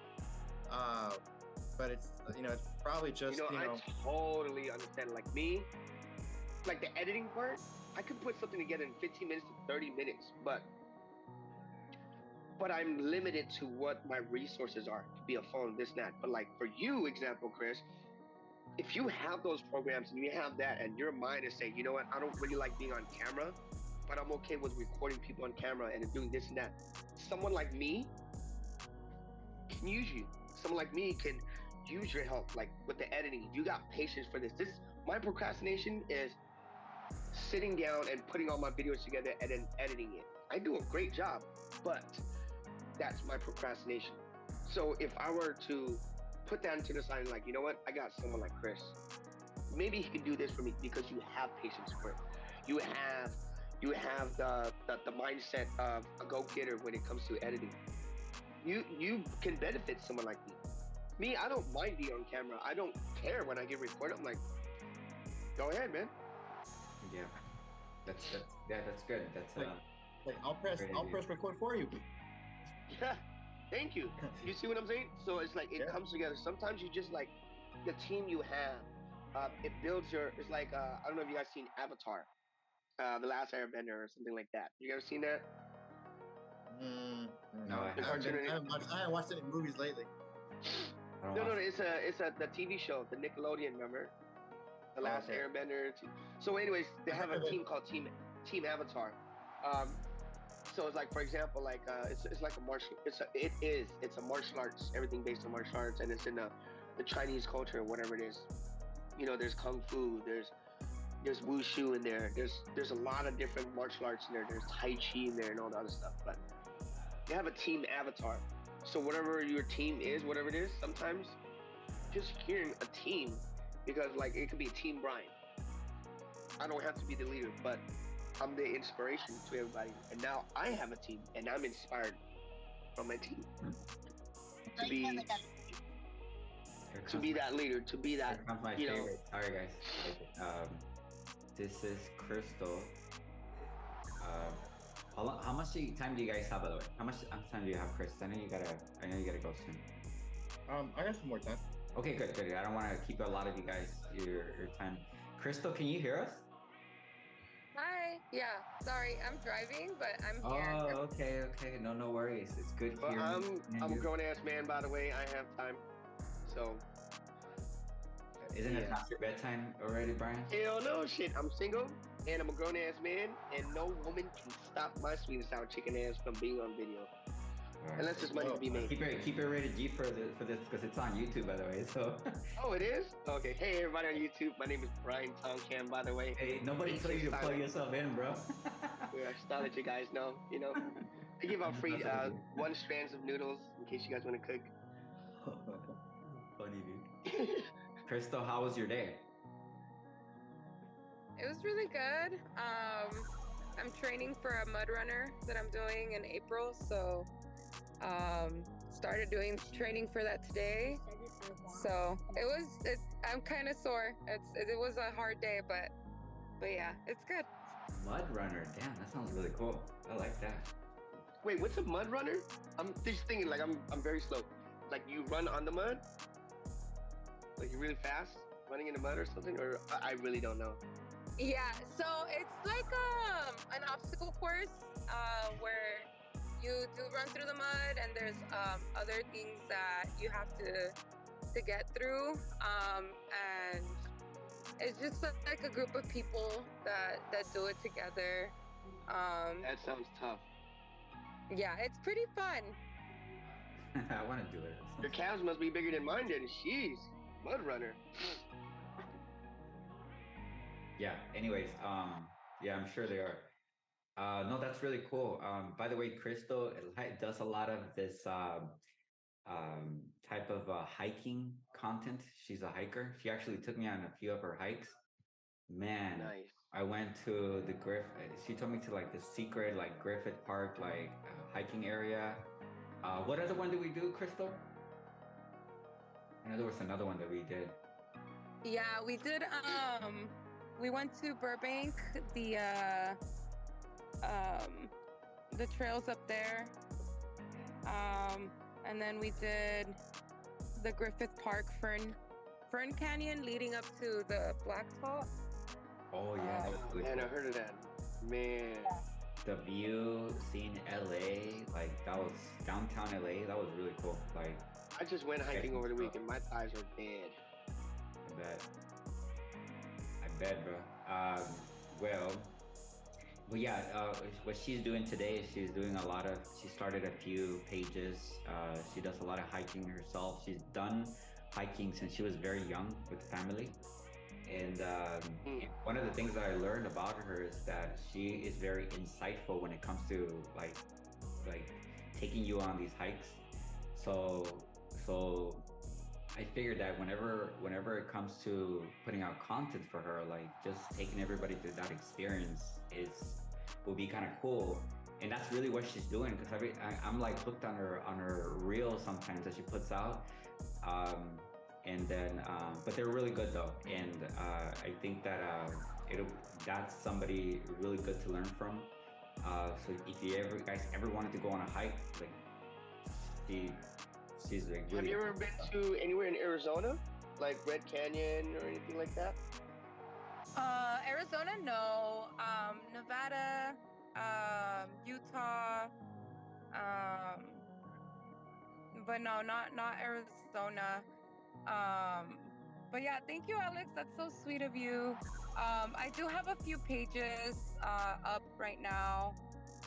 But it's, it's probably just, I totally understand. Like me, like the editing part, I could put something together in 15 minutes to 30 minutes, but I'm limited to what my resources are. It could be a phone, this, that. But like for you, example, Chris, if you have those programs and you have that, and your mind is saying, you know what, I don't really like being on camera, but I'm okay with recording people on camera and doing this and that. Someone like me, can use you. Someone like me can use your help, like with the editing. You got patience for this. This my procrastination is sitting down and putting all my videos together and then editing it. I do a great job, but that's my procrastination. So if I were to put that into the side, like, you know what, I got someone like Chris. Maybe he can do this for me because you have patience for it. You have the mindset of a go-getter when it comes to editing. You can benefit someone like me. Me, I don't mind being on camera. I don't care when I get recorded. I'm like, go ahead, man. Yeah, that's good. That's Like I'll press record for you. Yeah, thank you. You see what I'm saying? So it's like it comes together. Sometimes you just like the team you have. It builds your. It's like I don't know if you guys seen Avatar, the Last Airbender or something like that. You guys seen that? No, I haven't watched any movies lately. No. It's the TV show, the Nickelodeon. Remember, the Last Airbender. So, anyways, they have a team called Team Avatar. So it's like, for example, like it's like a martial. It's a martial arts. Everything based on martial arts, and it's in the Chinese culture, whatever it is. You know, there's kung fu. There's wushu in there. There's a lot of different martial arts in there. There's tai chi in there and all that other stuff. But they have a team avatar. So whatever your team is, whatever it is, sometimes just hearing a team, because like it could be a Team Brian. I don't have to be the leader, but I'm the inspiration to everybody. And now I have a team, and I'm inspired from my team to be that leader, to be that. Here comes my favorite. Sorry, guys. This is Crystal. How much time do you guys have, by the way? How much time do you have, Chris? I know you gotta go soon. I got some more time. Okay, good. I don't want to keep a lot of you guys your time. Crystal, can you hear us? Hi. Yeah. Sorry, I'm driving, but I'm here. Oh, okay. No worries. It's good But hearing. I'm a grown ass man, by the way. I have time. So. Isn't it past your bedtime already, Brian? Hell no, shit. I'm single, and I'm a grown ass man, and no woman can stop my sweet and sour chicken ass from being on video. Right. Unless there's money to be made. Keep it rated G for this because it's on YouTube, by the way. So. Oh, it is? Okay. Hey, everybody on YouTube. My name is Brian Tonkan, by the way. Hey, nobody told you to plug yourself in, bro. Yeah, I just thought that you guys know. You know, I give out free 1 strands of noodles in case you guys want to cook. Funny, dude. Crystal, how was your day? It was really good. I'm training for a mud runner that I'm doing in April, so started doing training for that today. So I'm kind of sore. It was a hard day, but yeah, it's good. Mud runner, damn, that sounds really cool. I like that. Wait, what's a mud runner? I'm just thinking, like I'm very slow. Like you run on the mud? Like you're really fast, running in the mud or something? Or I really don't know. Yeah, so it's like an obstacle course where you do run through the mud, and there's other things that you have to get through, and it's just like a group of people that do it together. That sounds tough. Yeah, it's pretty fun. I want to do it. Your calves must be bigger than mine then. Jeez, mud runner. Yeah, anyways, yeah, I'm sure they are. No, that's really cool. By the way, Crystal does a lot of this type of hiking content. She's a hiker. She actually took me on a few of her hikes. Man, nice. I went to the she told me to like the secret like Griffith Park like hiking area. What other one did we do, Crystal? I know there was another one that we did. Yeah, we did. We went to Burbank, the trails up there, and then we did the Griffith Park Fern Canyon leading up to the Blacktop. Oh yeah, that was really man, cool. I heard of that. Man, the view, seeing LA, like that was downtown LA. That was really cool. Like I just went hiking over the weekend. My thighs are dead. I bet, bro. Well, Well, yeah, what she's doing today is she started a few pages. She does a lot of hiking herself. She's done hiking since she was very young with family. And one of the things that I learned about her is that she is very insightful when it comes to like taking you on these hikes. So so I figured that whenever it comes to putting out content for her, like just taking everybody through that experience is will be kind of cool. And that's really what she's doing because I'm like hooked on her reels sometimes that she puts out. And then but they're really good though, and I think that that's somebody really good to learn from. So if you guys ever wanted to go on a hike, like she's like really. Have you ever been to anywhere in Arizona, like Red Canyon or anything like that? Arizona, no. Nevada, Utah, um, but no, not Arizona. But yeah, thank you, Alex. That's so sweet of you. I do have a few pages up right now.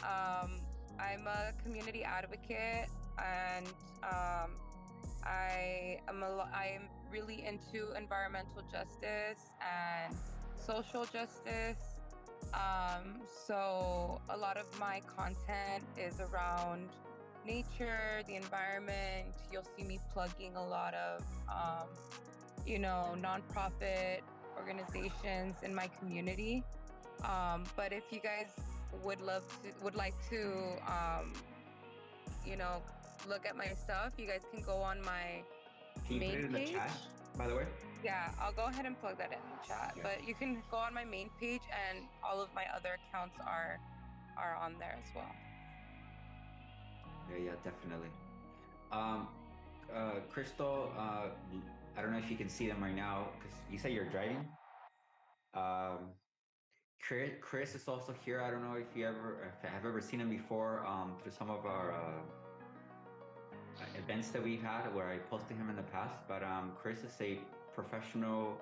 I'm a community advocate, and I am really into environmental justice and social justice. So a lot of my content is around nature, the environment. You'll see me plugging a lot of, nonprofit organizations in my community. But if you guys would like to, look at my stuff, you guys can go on my Can you put it in the main chat, page. by the way? Yeah, I'll go ahead and plug that in the chat. Yeah. But you can go on my main page, and all of my other accounts are on there as well. Yeah, definitely. Crystal, I don't know if you can see them right now because you say you're driving. Chris is also here. I don't know if have ever seen him before through some of our events that we've had where I posted him in the past. But Chris is a professional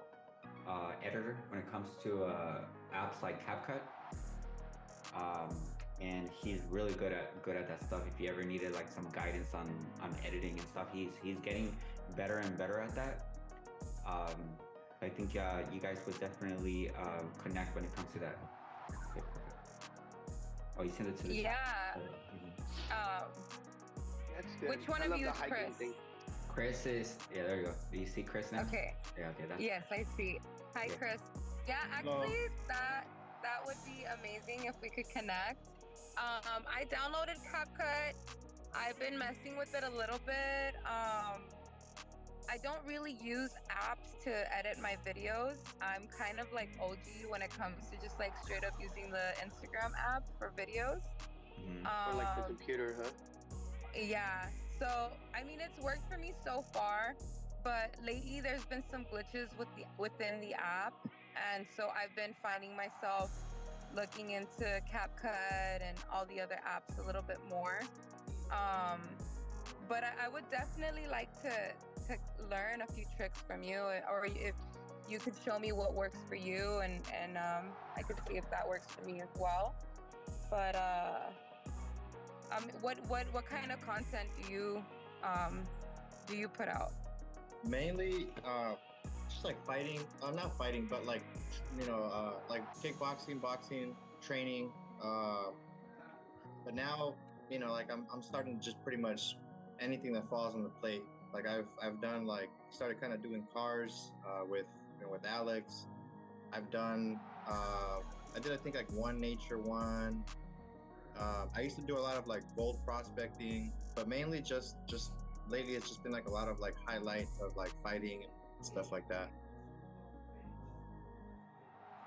editor when it comes to apps like CapCut. And he's really good at that stuff. If you ever needed like some guidance on editing and stuff, he's getting better and better at that. I think you guys would definitely connect when it comes to that. Okay, perfect. Oh, you sent it to the Yeah. That's good. Which one I of love you the is hiking Chris? thing. Chris is there you go. Do you see Chris now? Okay. Yeah, okay. That's Yes, I see. Hi, Yeah. Chris. Yeah, actually, that would be amazing if we could connect. I downloaded CapCut. I've been messing with it a little bit. I don't really use apps to edit my videos. I'm kind of like OG when it comes to just like straight up using the Instagram app for videos. Or like the computer, huh? Yeah. So, I mean, it's worked for me so far, but lately there's been some glitches within the app, and so I've been finding myself looking into CapCut and all the other apps a little bit more. But I would definitely like to learn a few tricks from you, or if you could show me what works for you, and I could see if that works for me as well. But what kind of content do you put out? Mainly, just like fighting. Not fighting, but like like kickboxing, boxing, training. But now, like I'm starting just pretty much anything that falls on the plate. Like I've done started kind of doing cars with with Alex. I've done I did I think like one nature one. I used to do a lot of like gold prospecting, but mainly just lately it's just been like a lot of like highlight of like fighting and stuff like that.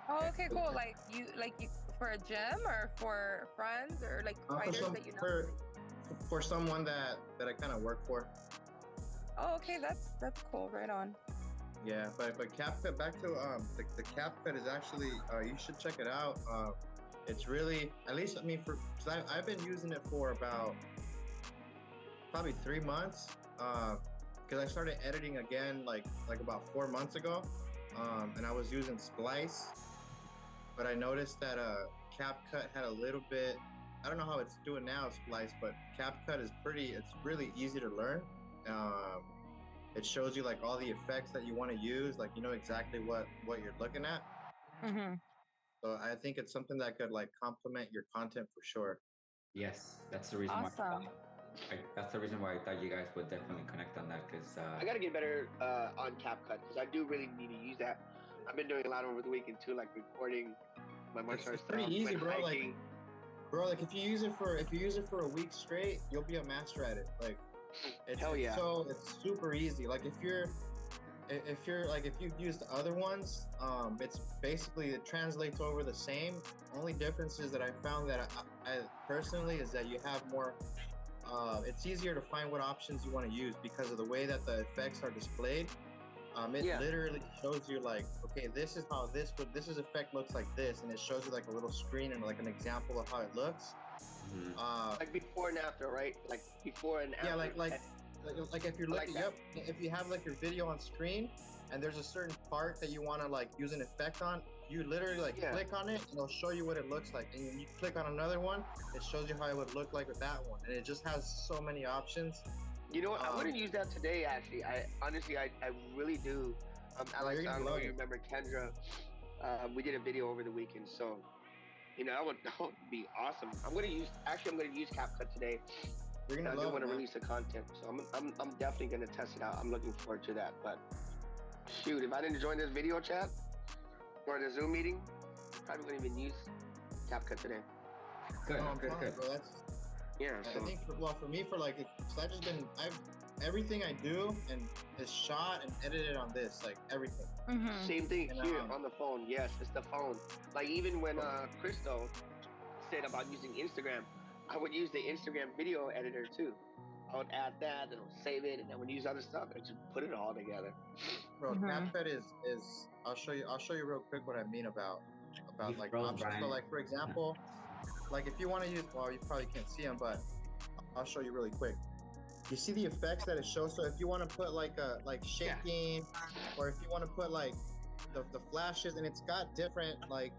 Oh, okay, cool. Like you for a gym or for friends or like fighters that you know? For someone that I kind of work for. Oh, okay, that's cool. Right on. Yeah, but CapCut, back to the CapCut is actually you should check it out. It's really, at least I mean, because I've been using it for about probably 3 months. Because I started editing again like about 4 months ago, and I was using Splice, but I noticed that CapCut had a little bit. I don't know how it's doing now, Splice, but CapCut is it's really easy to learn. It shows you like all the effects that you want to use, like you know exactly what you're looking at. Mm-hmm. So I think it's something that could like complement your content for sure. Yes, that's the reason Awesome. why. That's the reason why I thought you guys would definitely connect on that, because I gotta get better on CapCut because I do really need to use that. I've been doing a lot over the weekend too, like recording my martial arts It's pretty stuff, easy, when bro. hiking. Like if you use it for a week straight, you'll be a master at it. Like Hell yeah. it's super easy. Like if you've used other ones, it's basically, it translates over the same. Only difference is that I found that I personally is that you have more. It's easier to find what options you want to use because of the way that the effects are displayed. It literally shows you like, okay, this is how this effect looks like this, and it shows you like a little screen and like an example of how it looks. Like before and after, right? Like before and after. Yeah, like if you're looking, if you have like your video on screen and there's a certain part that you want to like use an effect on, you literally like click on it and it'll show you what it looks like. And you click on another one, it shows you how it would look like with that one. And it just has so many options. You know what? I want to use that today, actually. I really do. Alex, I don't know if you remember Kendra. We did a video over the weekend, so you know that would be awesome. I'm gonna use CapCut today. You're gonna I do want to release the content, so I'm definitely gonna test it out. I'm looking forward to that. But shoot, if I didn't join this video chat or the Zoom meeting, I'm probably wouldn't even use CapCut today. Good, Bro, Yeah. I think for me, so I've just been everything I do and is shot and edited on this, like everything. Same thing here on the phone. Yes, it's the phone. Like even when Cristo said about using Instagram, I would use the Instagram video editor too. I would add that and I'll save it, and then when you use other stuff, I just put it all together. Bro, CapCut is I'll show you real quick what I mean about like options. So like for example, like if you want to use, well, you probably can't see them, but I'll show you really quick. You see the effects that it shows. So if you want to put like shaking, or if you want to put like the flashes, and it's got different like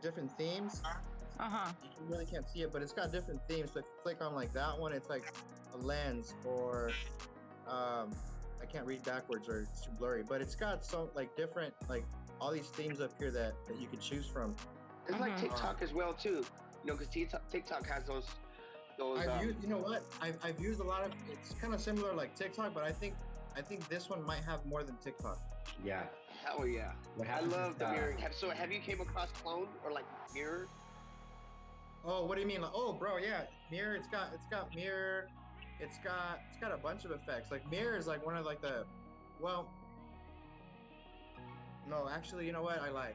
different themes. You really can't see it, but it's got different themes. So if you click on like that one, it's like a lens, or I can't read backwards or it's too blurry, but it's got some like different, like all these themes up here that you can choose from. It's like TikTok as well too, you know, because TikTok has those. You know what? I've used a lot of. It's kind of similar like TikTok, but I think this one might have more than TikTok. Yeah. Hell yeah! I love the mirroring. So have you came across Clone or like Mirror? Oh, what do you mean? Like, oh, bro, yeah, Mirror. It's got Mirror. It's got a bunch of effects. Like Mirror is like one of like the, well, no, actually, you know what? I lied.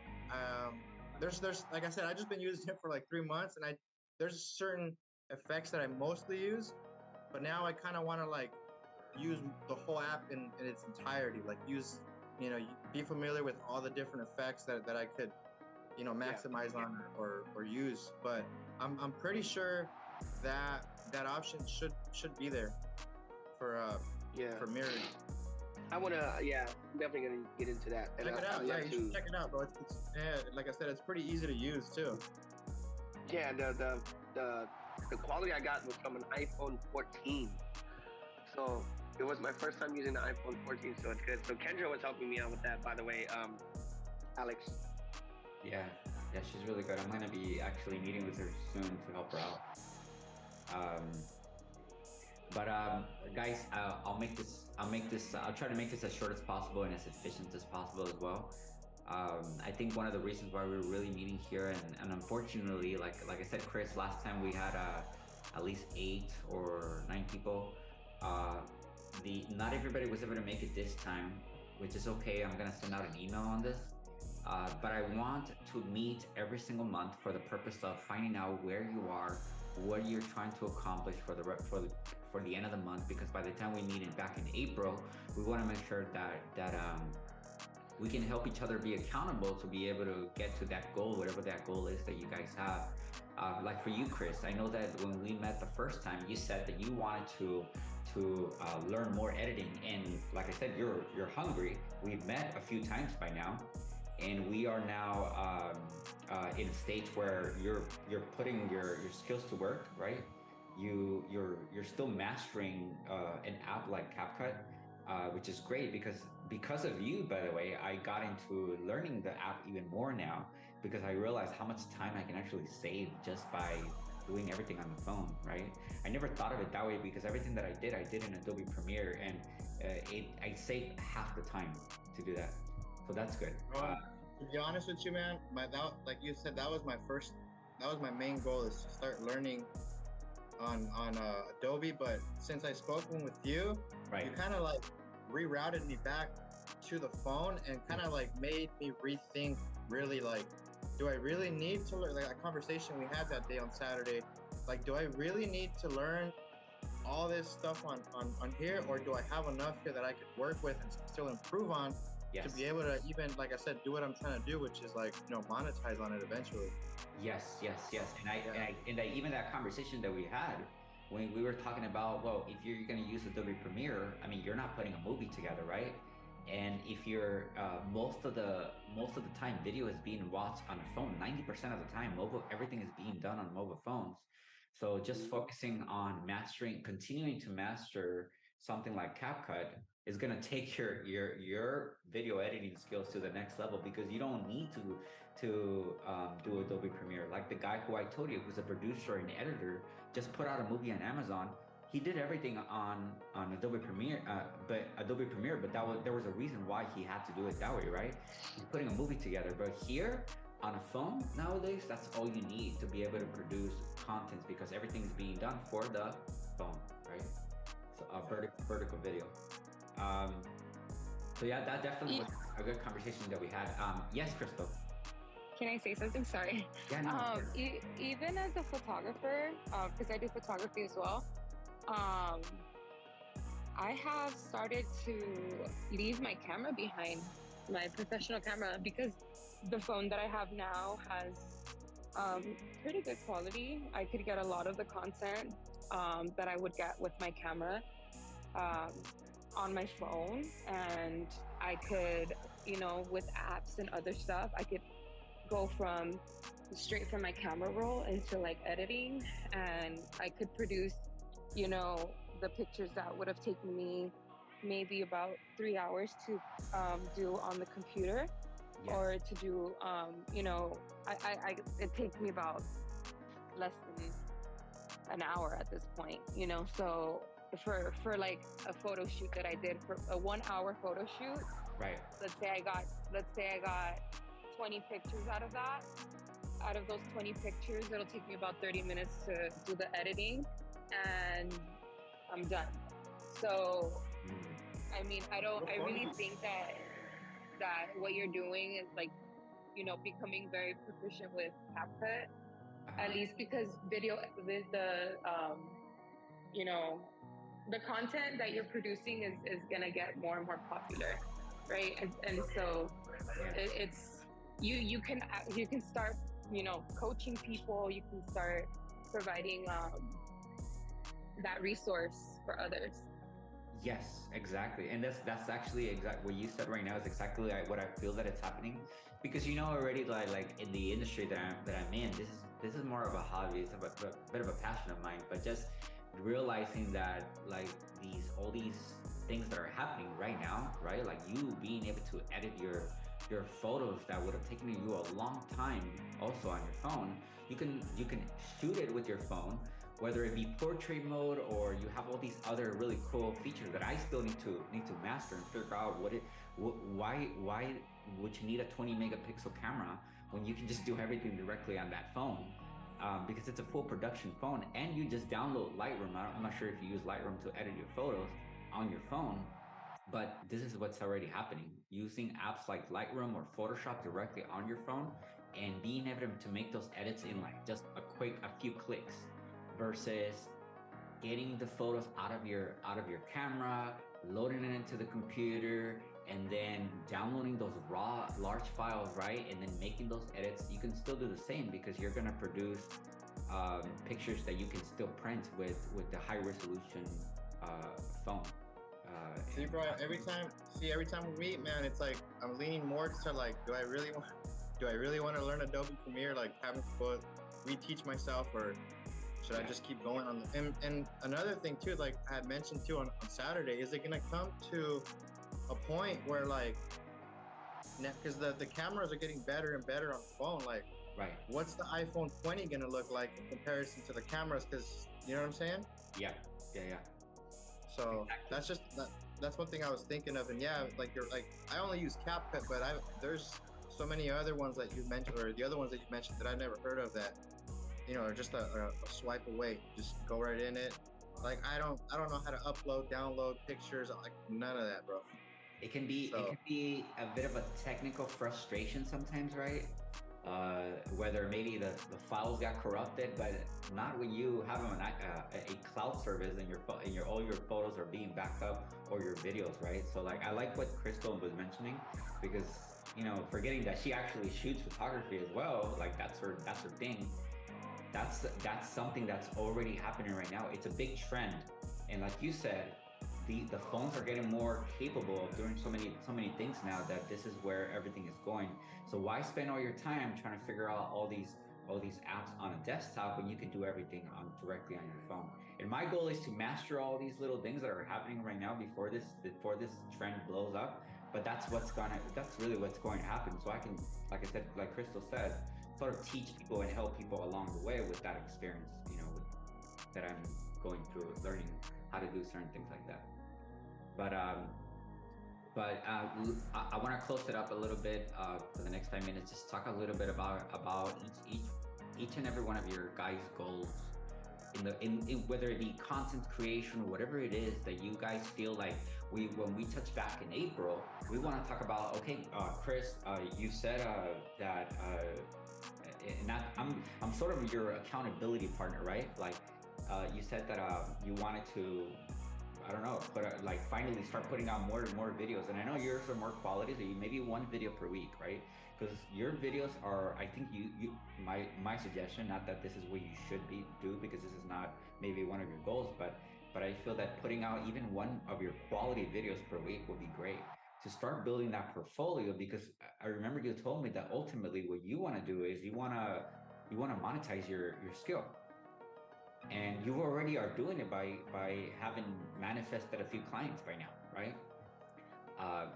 There's like I said, I've just been using it for like 3 months, and there's certain effects that I mostly use, but now I kind of want to like use the whole app in its entirety. Like use, you know, be familiar with all the different effects that I could, you know, maximize on or use. But I'm pretty sure that option should be there for mirroring. I wanna, I'm definitely gonna get into that. Check it out. Yeah, you should check it out, bro. It's like I said, it's pretty easy to use too. Yeah, the quality I got was from an iPhone 14. So it was my first time using the iPhone 14, so it's good. So Kendra was helping me out with that, by the way, Alex. Yeah, she's really good. I'm gonna be actually meeting with her soon to help her out. Guys, I'll try to make this as short as possible and as efficient as possible as well. I think one of the reasons why we're really meeting here, and unfortunately, like I said, Chris, last time we had at least 8 or 9 people. Not everybody was able to make it this time, which is okay. I'm gonna send out an email on this. But I want to meet every single month for the purpose of finding out where you are, what you're trying to accomplish for the end of the month. Because by the time we meet back in April, we want to make sure that we can help each other be accountable to be able to get to that goal, whatever that goal is that you guys have. Like for you, Chris, I know that when we met the first time, you said that you wanted to learn more editing, and like I said, you're hungry. We've met a few times by now, and we are now in a stage where you're putting your skills to work, right? You're still mastering an app like CapCut, which is great because of you, by the way, I got into learning the app even more now because I realized how much time I can actually save just by doing everything on the phone, right? I never thought of it that way because everything that I did in Adobe Premiere, and I saved half the time to do that. So that's good. To be honest with you, man, like you said, that was my main goal, is to start learning on Adobe. But since I spoken with you, Right. you kind of like rerouted me back to the phone and kind of like made me rethink, really, like, do I really need to learn, like a conversation we had that day on Saturday, like, do I really need to learn all this stuff on here, or do I have enough here that I could work with and still improve on? Yes. To be able to, even, like I said, do what I'm trying to do, which is like, monetize on it eventually. Yes. And even that conversation that we had when we were talking about, well, if you're going to use Adobe Premiere, I mean, you're not putting a movie together, right? And if you're most of the time video is being watched on a phone, 90% of the time, everything is being done on mobile phones. So just focusing on continuing to master something like CapCut is going to take your video editing skills to the next level, because you don't need to do Adobe Premiere. Like the guy who I told you, who's a producer and editor, just put out a movie on Amazon. He did everything on Adobe Premiere, but there was a reason why he had to do it that way, right? He's putting a movie together. But here on a phone nowadays, that's all you need to be able to produce content, because everything is being done for the phone, right? So vertical video. So yeah, that definitely was a good conversation that we had. Yes, Crystal. Can I say something? Sorry. Yeah, no. Even as a photographer, because I do photography as well, I have started to leave my camera behind, my professional camera, because the phone that I have now has pretty good quality. I could get a lot of the content that I would get with my camera on my phone, and I could, with apps and other stuff, I could go straight from my camera roll into like editing, and I could produce, the pictures that would have taken me maybe about 3 hours to do on the computer. Yes. Or to do, it takes me about less than an hour at this point, so for like a photo shoot that I did, for a 1 hour photo shoot, right? Let's say I got 20 pictures out of that. Out of those 20 pictures, it'll take me about 30 minutes to do the editing, and I'm done. So, I mean, I really think that what you're doing is like, becoming very proficient with CapCut, at least because video with the, the content that you're producing is gonna get more and more popular, right? And so it's you can start, coaching people. You can start providing that resource for others. Yes, exactly. And that's actually exactly what you said right now is exactly what I feel that it's happening, because already, like in the industry that I'm in, this is more of a hobby. It's a bit of a passion of mine, but just realizing that like all these things that are happening right now, right? Like you being able to edit your photos that would have taken you a long time also on your phone. You can shoot it with your phone, whether it be portrait mode, or you have all these other really cool features that I still need to master and figure out why would you need a 20 megapixel camera when you can just do everything directly on that phone, because it's a full production phone, and you just download Lightroom. I'm not sure if you use Lightroom to edit your photos on your phone, but this is what's already happening, using apps like Lightroom or Photoshop directly on your phone, and being able to make those edits in like just a few clicks, versus getting the photos out of your camera, loading it into the computer, and then downloading those raw large files, right? And then making those edits. You can still do the same, because you're gonna produce pictures that you can still print with the high resolution phone. See, bro, every time we meet, man, it's like I'm leaning more to like, do I really want to learn Adobe Premiere? Like, having to go reteach myself, or should I just keep going on the? And another thing too, like I had mentioned too on Saturday, is it gonna come to a point where like, because the cameras are getting better and better on the phone, like. Right. What's the iPhone 20 gonna look like in comparison to the cameras? Because you know what I'm saying? Yeah. So that's just that's one thing I was thinking of, and yeah, like you're like I only use CapCut, but there's so many other ones that you mentioned, or the other ones that you mentioned that I never heard of that, you know, are just a swipe away. Just go right in it. Like I don't know how to upload, download pictures, like none of that, bro. It can be a bit of a technical frustration sometimes, right? Whether maybe the files got corrupted, but not when you have a cloud service and your all your photos are being backed up, or your videos, right? So like I like what Crystal was mentioning, because you know, forgetting that she actually shoots photography as well, like that's her thing. That's something that's already happening right now. It's a big trend, and like you said, the phones are getting more capable of doing so many things now, that this is where everything is going. So why spend all your time trying to figure out all these apps on a desktop when you can do everything directly on your phone? And my goal is to master all these little things that are happening right now before this trend blows up. But that's really what's going to happen. So I can, like I said, like Crystal said, sort of teach people and help people along the way with that experience, you know, that I'm going through, learning how to do certain things like that. But I want to close it up a little bit for the next 5 minutes. Just talk a little bit about each and every one of your guys' goals in whether it be content creation or whatever it is that you guys feel like when we touch back in April, we want to talk about. Okay, Chris, you said that and I'm sort of your accountability partner, right? Like you said that you wanted to, I don't know, like finally start putting out more videos. And I know yours are more quality, so you maybe one video per week, right? Because your videos are, I think my suggestion, not that this is what you should do, because this is not maybe one of your goals, but I feel that putting out even one of your quality videos per week would be great to start building that portfolio. Because I remember you told me that ultimately what you want to do is you want to monetize your skill. And you already are doing it by having manifested a few clients by now, right?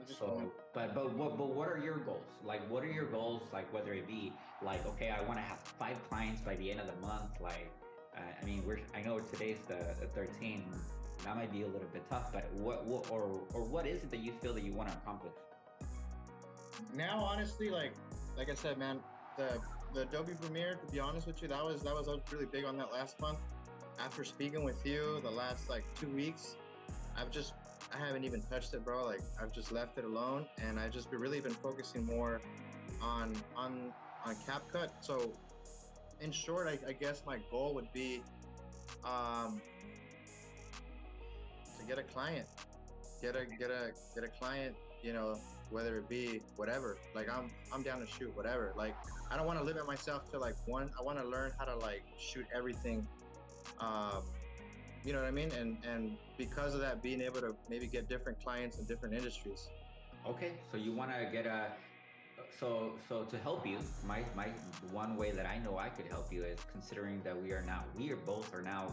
So, but what are your goals? Like, what are your goals? Like, whether it be like, okay, I want to have 5 clients by the end of the month. Like, I mean, I know today's the 13th. That might be a little bit tough. But what is it that you feel that you want to accomplish? Now, honestly, like I said, man, the Adobe Premiere, to be honest with you, I was really big on that last month. After speaking with you the last like 2 weeks, I haven't even touched it, bro. Like I've just left it alone, and I've just really been focusing more on CapCut. So in short, I guess my goal would be to get a client, get a client, you know, whether it be whatever. Like I'm down to shoot whatever. Like I don't want to limit myself to like one. I want to learn how to like shoot everything. You know what I mean? And because of that, being able to maybe get different clients in different industries. Okay, so you want to get so to help you, my one way that I know I could help you is, considering that we are both now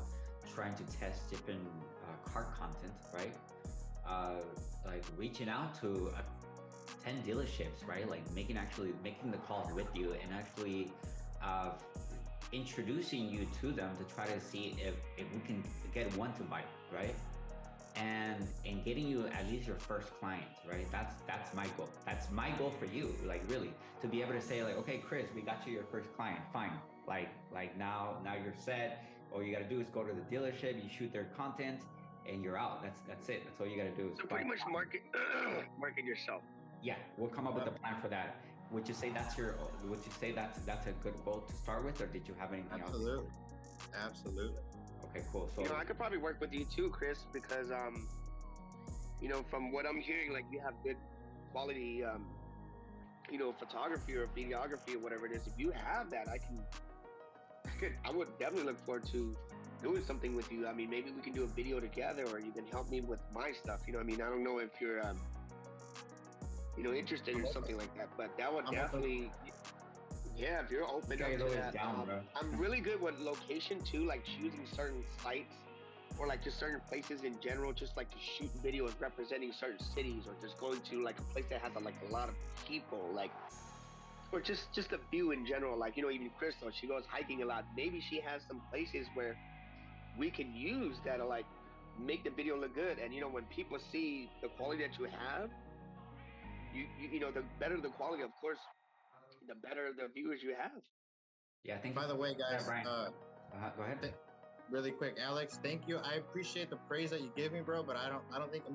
trying to test different car content, right? Like reaching out to 10 dealerships, right? Like making the calls with you, and actually introducing you to them to try to see if we can get one to buy, right? And getting you at least your first client, right? That's my goal. That's my goal for you, like really, to be able to say like, okay, Chris, we got you your first client, fine. Like now you're set. All you gotta do is go to the dealership, you shoot their content, and you're out. That's it. That's all you gotta do. So pretty much market yourself. Yeah, we'll come up with a plan for that. Would you say that's a good goal to start with, or did you have anything else? Absolutely. Okay, cool. So you know, I could probably work with you too, Chris, because you know, from what I'm hearing, like you have good quality you know, photography or videography or whatever it is. If you have that, I would definitely look forward to doing something with you. I mean, maybe we can do a video together, or you can help me with my stuff. You know, I mean, I don't know if you're, interested in something like that, but that would definitely, yeah, if you're open up to that. I'm really good with location too, like choosing certain sites or like just certain places in general, just like to shoot videos representing certain cities, or just going to like a place that has like a lot of people, like, or just a view in general. Like, even Crystal, she goes hiking a lot. Maybe she has some places where we can use that'll like make the video look good. And when people see the quality that you have, the better the quality, of course, the better the viewers you have. Yeah, thank you. By the way, guys, go ahead. Really quick, Alex, thank you. I appreciate the praise that you give me, bro, but I don't think I'm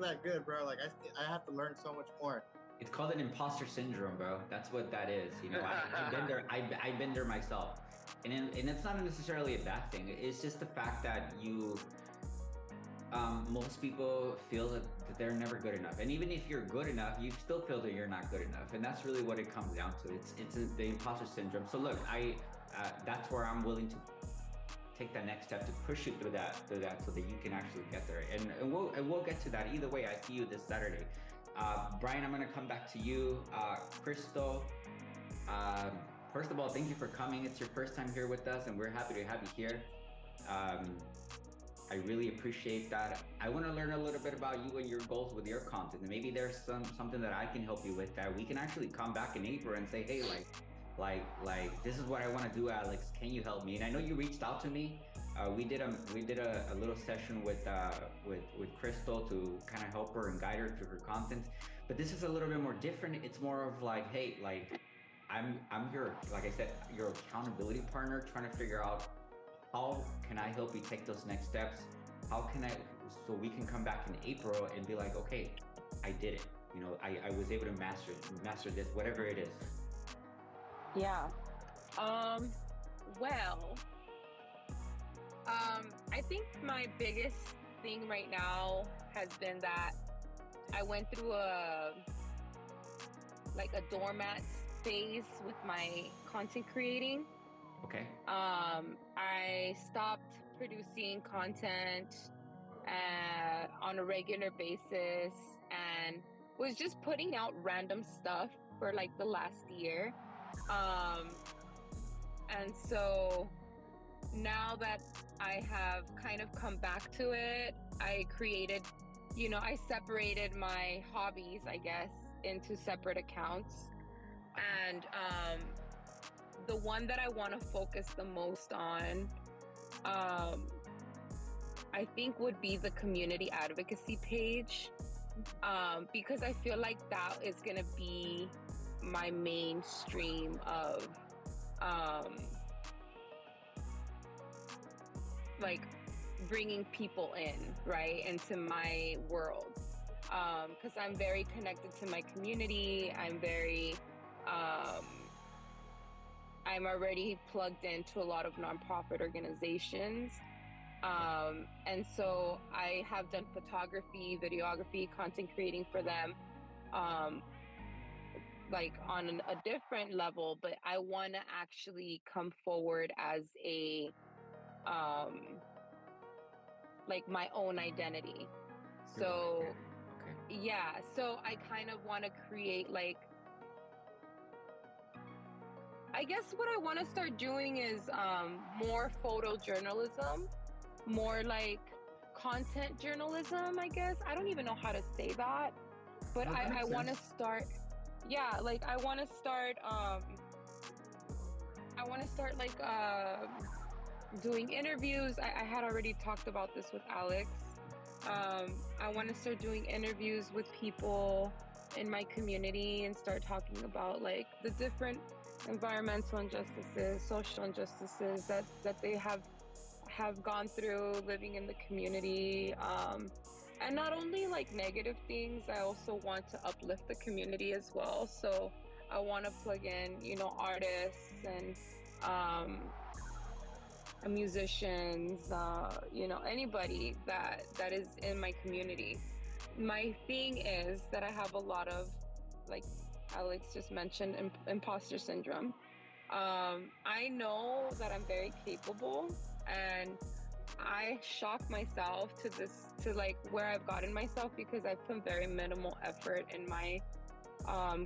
that good, bro. Like I have to learn so much more. It's called an imposter syndrome, bro. That's what that is. I've been there. I've been there myself, and it's not necessarily a bad thing. It's just the fact that most people feel that they're never good enough, and even if you're good enough, you still feel that you're not good enough, and that's really what it comes down to. It's the imposter syndrome. So look, that's where I'm willing to take that next step to push you through that, so that you can actually get there, and we'll get to that. Either way, I see you this Saturday. Brian, I'm gonna come back to you. Crystal, first of all, thank you for coming. It's your first time here with us, and we're happy to have you here. I really appreciate that. I want to learn a little bit about you and your goals with your content. And maybe there's something that I can help you with, that we can actually come back in April and say, hey, like this is what I want to do, Alex. Can you help me? And I know you reached out to me. We did a little session with Crystal to kind of help her and guide her through her content. But this is a little bit more different. It's more of like, hey, like I'm your, like I said, your accountability partner, trying to figure out how can I help you take those next steps? How can so we can come back in April and be like, okay, I did it. I was able to master this, whatever it is. Yeah. Well, I think my biggest thing right now has been that I went through a doormat phase with my content creating. Okay. I stopped producing content on a regular basis and was just putting out random stuff for like the last year. And so now that I have kind of come back to it, I created, I separated my hobbies, I guess, into separate accounts. And the one that I want to focus the most on, I think would be the community advocacy page, because I feel like that is going to be my main stream of like bringing people in, right, into my world, because I'm very connected to my community. I'm already plugged into a lot of nonprofit organizations. And so I have done photography, videography, content creating for them, like on a different level, but I want to actually come forward as a, like my own identity. So, okay. Yeah, so I kind of want to create like, I guess what I want to start doing is more photojournalism, more like content journalism, I guess. I don't even know how to say that, but I want to start, yeah, like I want to start like doing interviews. I had already talked about this with Alex. I want to start doing interviews with people in my community and start talking about like the different environmental injustices, social injustices that they have gone through living in the community, and not only like negative things. I also want to uplift the community as well. So I want to plug in, artists and musicians, anybody that is in my community. My thing is that I have a lot of, like Alex just mentioned, imposter syndrome. I know that I'm very capable, And I shock myself to like where I've gotten myself, because I've put very minimal effort in my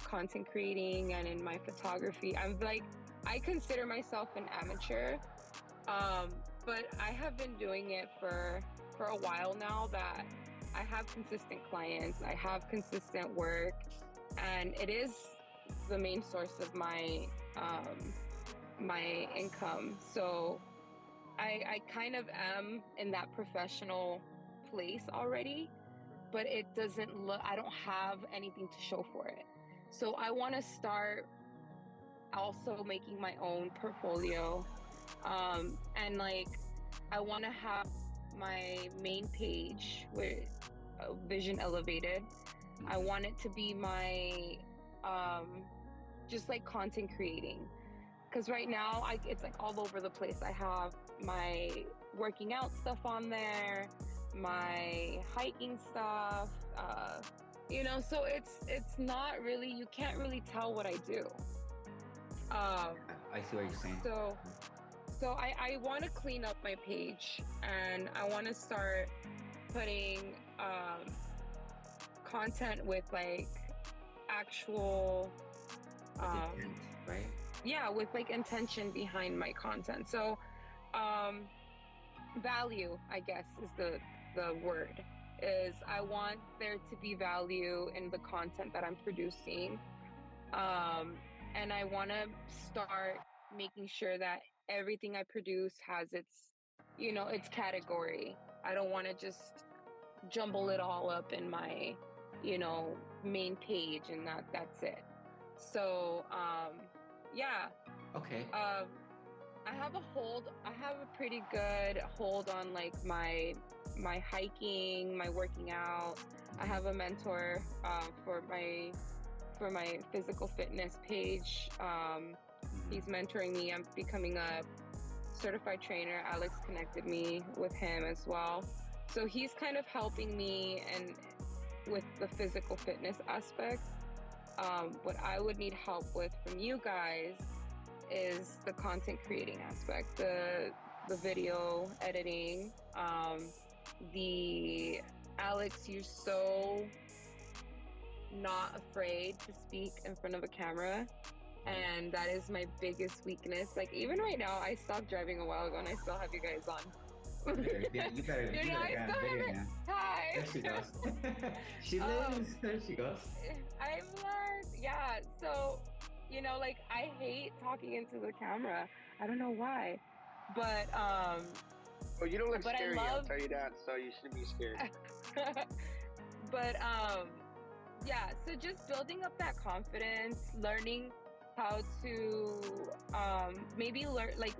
content creating and in my photography. I consider myself an amateur, but I have been doing it for a while now, that I have consistent clients, I have consistent work, and it is the main source of my income. So I kind of am in that professional place already, but it doesn't look, I don't have anything to show for it. So I want to start also making my own portfolio. And like, I want to have my main page with Vision Elevated. I want it to be my, just like content creating. Because right now, it's like all over the place. I have my working out stuff on there, my hiking stuff, you know, so it's not really, you can't really tell what I do. I see what you're saying. So I want to clean up my page, and I want to start putting content with like actual Intent, right? yeah, with like intention behind my content. So value, I guess, is the word. Is I want there to be value in the content that I'm producing, and I want to start making sure that everything I produce has its, you know, its category. I don't want to just jumble it all up in my, you know, main page, and that's it. So yeah. Okay. I have a pretty good hold on like my hiking, my working out. I have a mentor for my physical fitness page. He's mentoring me. I'm becoming a certified trainer. Alex connected me with him as well. So he's kind of helping me and with the physical fitness aspect. What I would need help with from you guys is the content creating aspect, the video editing. The Alex, you're so not afraid to speak in front of a camera, and that is my biggest weakness. Like even right now, I stopped driving a while ago, and I still have you guys on. Yeah, you better get on video now. Hi. There she goes. She lives. There she goes. I've learned. Yeah. So, you know, like I hate talking into the camera. I don't know why, but Well, you don't look but scary. I I'll love. tell you that. So you shouldn't be scared. But yeah. So just building up that confidence, learning how to maybe learn like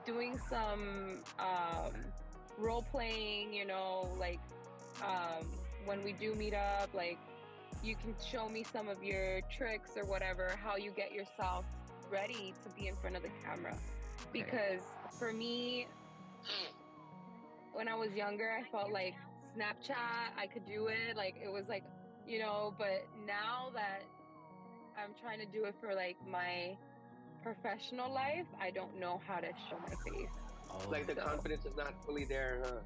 doing some role playing, you know, like when we do meet up, like you can show me some of your tricks or whatever, how you get yourself ready to be in front of the camera. Because for me, when I was younger, I felt like Snapchat, I could do it. Like it was like, you know, but now that I'm trying to do it for like my professional life, I don't know how to show my face. Oh, Like the confidence is not fully there, huh?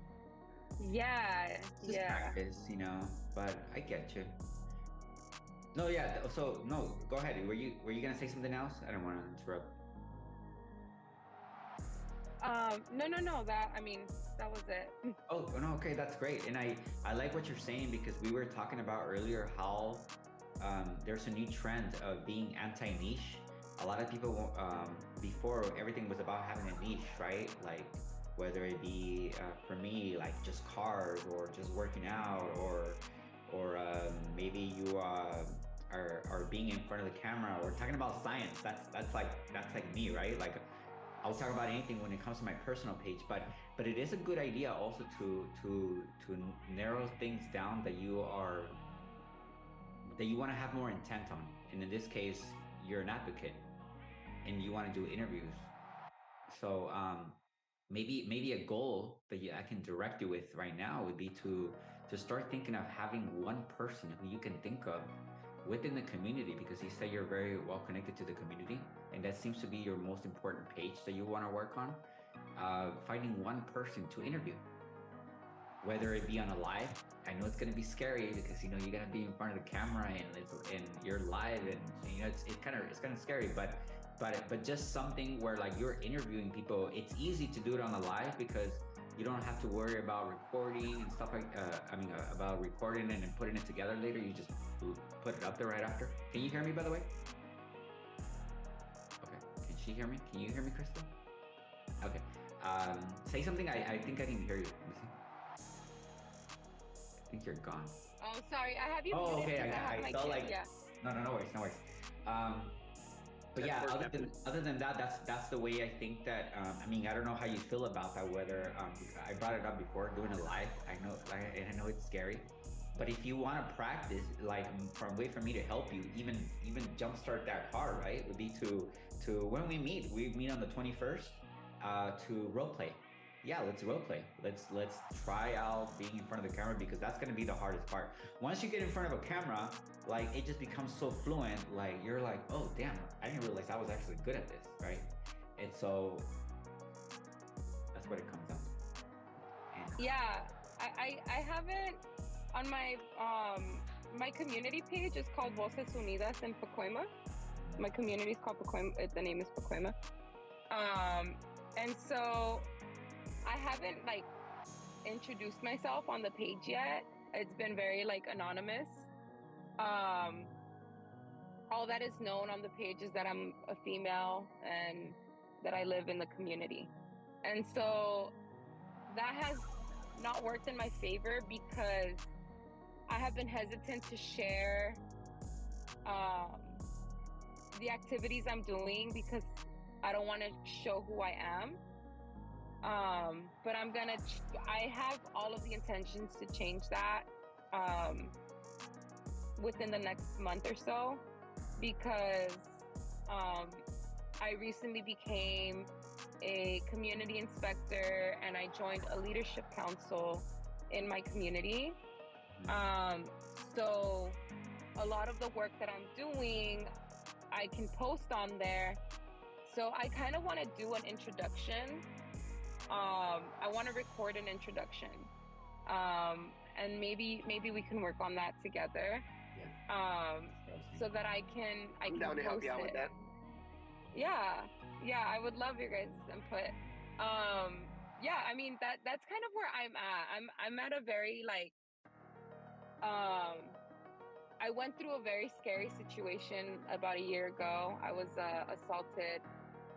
Yeah, just practice, you know. But I get you. No, yeah. So no, go ahead. Were you gonna say something else? I don't want to interrupt. No. That was it. Oh no, okay, that's great. And I like what you're saying, because we were talking about earlier how there's a new trend of being anti-niche. A lot of people before, everything was about having a niche, right? Like whether it be for me, like just cars or just working out, or maybe you are being in front of the camera, or talking about science. That's like me, right? Like I'll talk about anything when it comes to my personal page, but it is a good idea also to narrow things down that you want to have more intent on. And in this case, you're an advocate and you want to do interviews. So maybe a goal that I can direct you with right now would be to start thinking of having one person who you can think of within the community, because you say you're very well connected to the community, and that seems to be your most important page that you want to work on. finding one person to interview, whether it be on a live. I know it's gonna be scary because you know you're gonna be in front of the camera and you're live, and you know it's kind of scary, but just something where like you're interviewing people. It's easy to do it on a live because you don't have to worry about recording and stuff like about recording and then putting it together later. You just put it up there right after. Can you hear me, by the way? Okay. Can she hear me? Can you hear me, Crystal? Okay. Say something. I think I didn't hear you. I think you're gone. Oh, sorry. I have you. Oh, muted okay. because I my felt kid, like yeah. no worries. But yeah, other than that, that's the way I think that. I mean, I don't know how you feel about that. Whether I brought it up before doing a live. I know it's scary, but if you want to practice, like from way for me to help you, even jumpstart that car, right? Would be to when we meet on the 21st to role play. Yeah, let's role play. Let's try out being in front of the camera because that's gonna be the hardest part. Once you get in front of a camera, like it just becomes so fluent. Like you're like, oh damn, I didn't realize I was actually good at this, right? And so that's what it comes down to. And Yeah, I haven't on my my community page is called Voces Unidas en Pacoima. My community is called Pacoima. The name is Pacoima. And so I haven't like introduced myself on the page yet. It's been very like anonymous. All that is known on the page is that I'm a female and that I live in the community. And so that has not worked in my favor because I have been hesitant to share the activities I'm doing because I don't want to show who I am. But I have all of the intentions to change that within the next month or so because I recently became a community inspector and I joined a leadership council in my community. So a lot of the work that I'm doing, I can post on there. So I kind of want to do an introduction. I want to record an introduction. And maybe we can work on that together. yeah. So that I can I'm down to help you out with that. Yeah, I would love your guys' input. Yeah, I mean that's kind of where I'm at. I'm at a very like I went through a very scary situation about a year ago. I was assaulted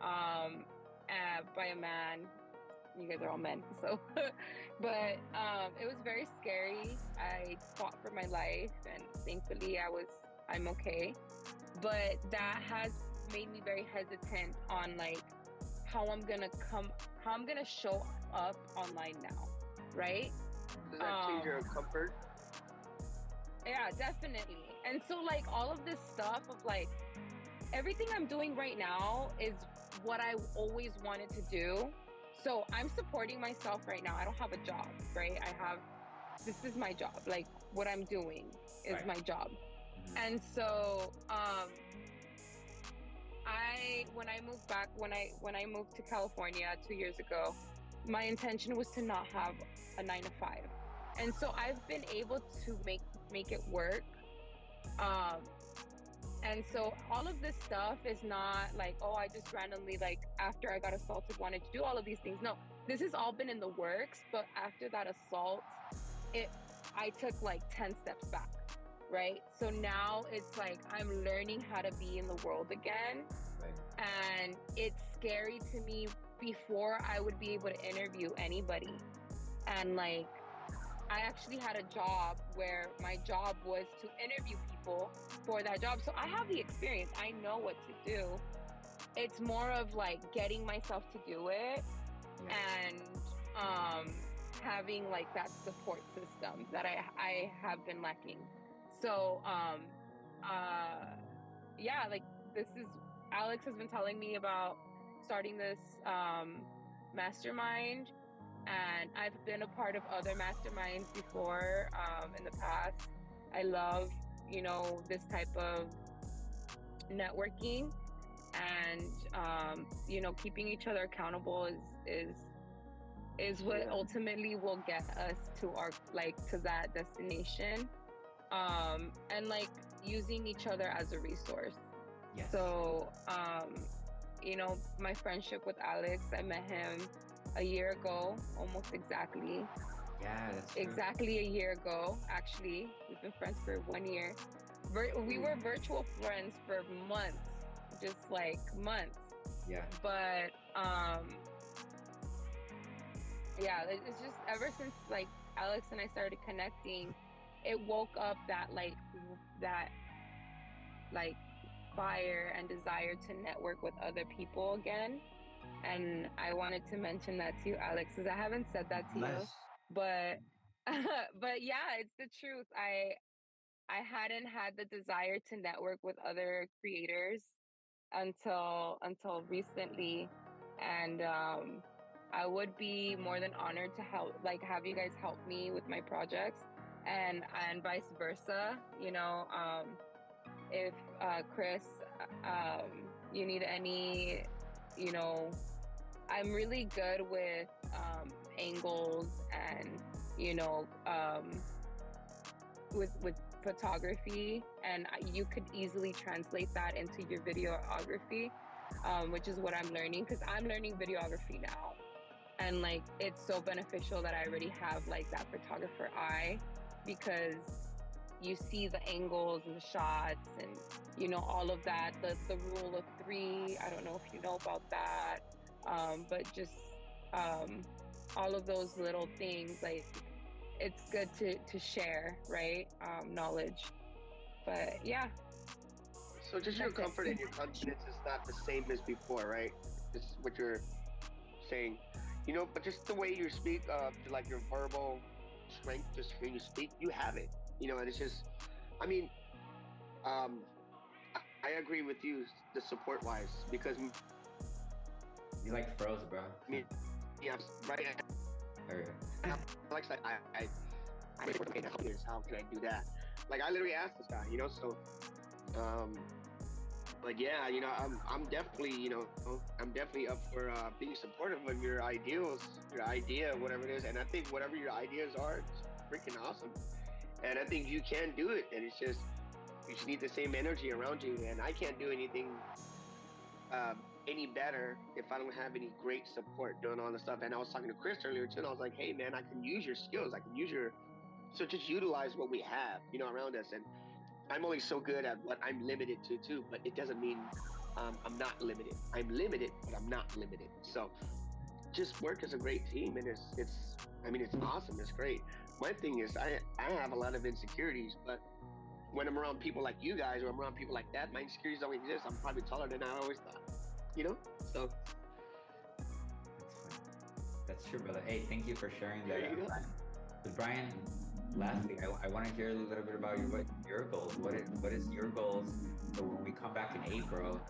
by a man. You guys are all men, so but it was very scary. I fought for my life and thankfully I'm okay. But that has made me very hesitant on like how I'm gonna show up online now, right? Does that change your comfort? Yeah, definitely. And so like all of this stuff of like everything I'm doing right now is what I always wanted to do. So I'm supporting myself right now. I don't have a job, right? This is my job. Like what I'm doing is Right. my job. Mhm. And so when I moved to California 2 years ago, my intention was to not have a 9 to 5. And so I've been able to make it work. And so all of this stuff is not like, oh, I just randomly, like, after I got assaulted, wanted to do all of these things. No, this has all been in the works. But after that assault, I took like 10 steps back, right? So now it's like I'm learning how to be in the world again. Right. And it's scary to me. Before I would be able to interview anybody. And like, I actually had a job where my job was to interview people for that job. So I have the experience. I know what to do. It's more of like getting myself to do it and having like that support system that I have been lacking. So yeah, like Alex has been telling me about starting this mastermind. And I've been a part of other masterminds before in the past. I love, this type of networking and, keeping each other accountable is is what Yeah. ultimately will get us to our to that destination. And like using each other as a resource. Yes. So you know, my friendship with Alex, I met him a year ago, almost exactly. Yeah, that's true. Exactly a year ago, actually. We've been friends for 1 year. We were virtual friends for months, just like months. Yeah. But yeah, it's just ever since like Alex and I started connecting, it woke up that that like fire and desire to network with other people again. And I wanted to mention that to you, Alex, because I haven't said that to you. Bless. But but yeah, it's the truth. I hadn't had the desire to network with other creators until recently. And I would be more than honored to help, like have you guys help me with my projects, and vice versa. You know, if Chris, you need any, you know, I'm really good with angles and, you know, with photography, and you could easily translate that into your videography, which is what I'm learning, because I'm learning videography now. And like it's so beneficial that I already have like that photographer eye, because you see the angles and the shots and, you know, all of that, the rule of three. I don't know if you know about that, but just all of those little things, like it's good to share, right? Knowledge. But yeah, So just your that's it. comfort and your confidence is not the same as before, right? This is what you're saying. You know, but just the way you speak, like your verbal strength, just hearing you speak, you have it. You know, and it's just, I mean, um, I agree with you, the support wise, because You like froze, bro. me, yeah, right. There we go. Like I really want to make that this. How can I do that? Like I literally asked this guy, you know. So, but yeah, you know, I'm definitely, you know, I'm definitely up for being supportive of your ideals, your idea, whatever it is. And I think whatever your ideas are, it's freaking awesome. And I think you can do it. And it's just you just need the same energy around you. And I can't do anything any better if I don't have any great support doing all this stuff. And I was talking to Chris earlier too, and I was like, hey man, I can use your skills. I can use your, so just utilize what we have, you know, around us. And I'm only so good at what I'm limited to too, but it doesn't mean I'm not limited. I'm limited, but I'm not limited. So just work as a great team, and it's I mean, it's awesome. It's great. My thing is I have a lot of insecurities, but when I'm around people like you guys or I'm around people like that, my insecurities don't exist. I'm probably taller than I always thought, you know? So That's fine. That's true, brother. Hey, thank you for sharing that. there you go. Brian. But Brian, lastly, I want to hear a little bit about your goals. What is your goals, so when we come back in April,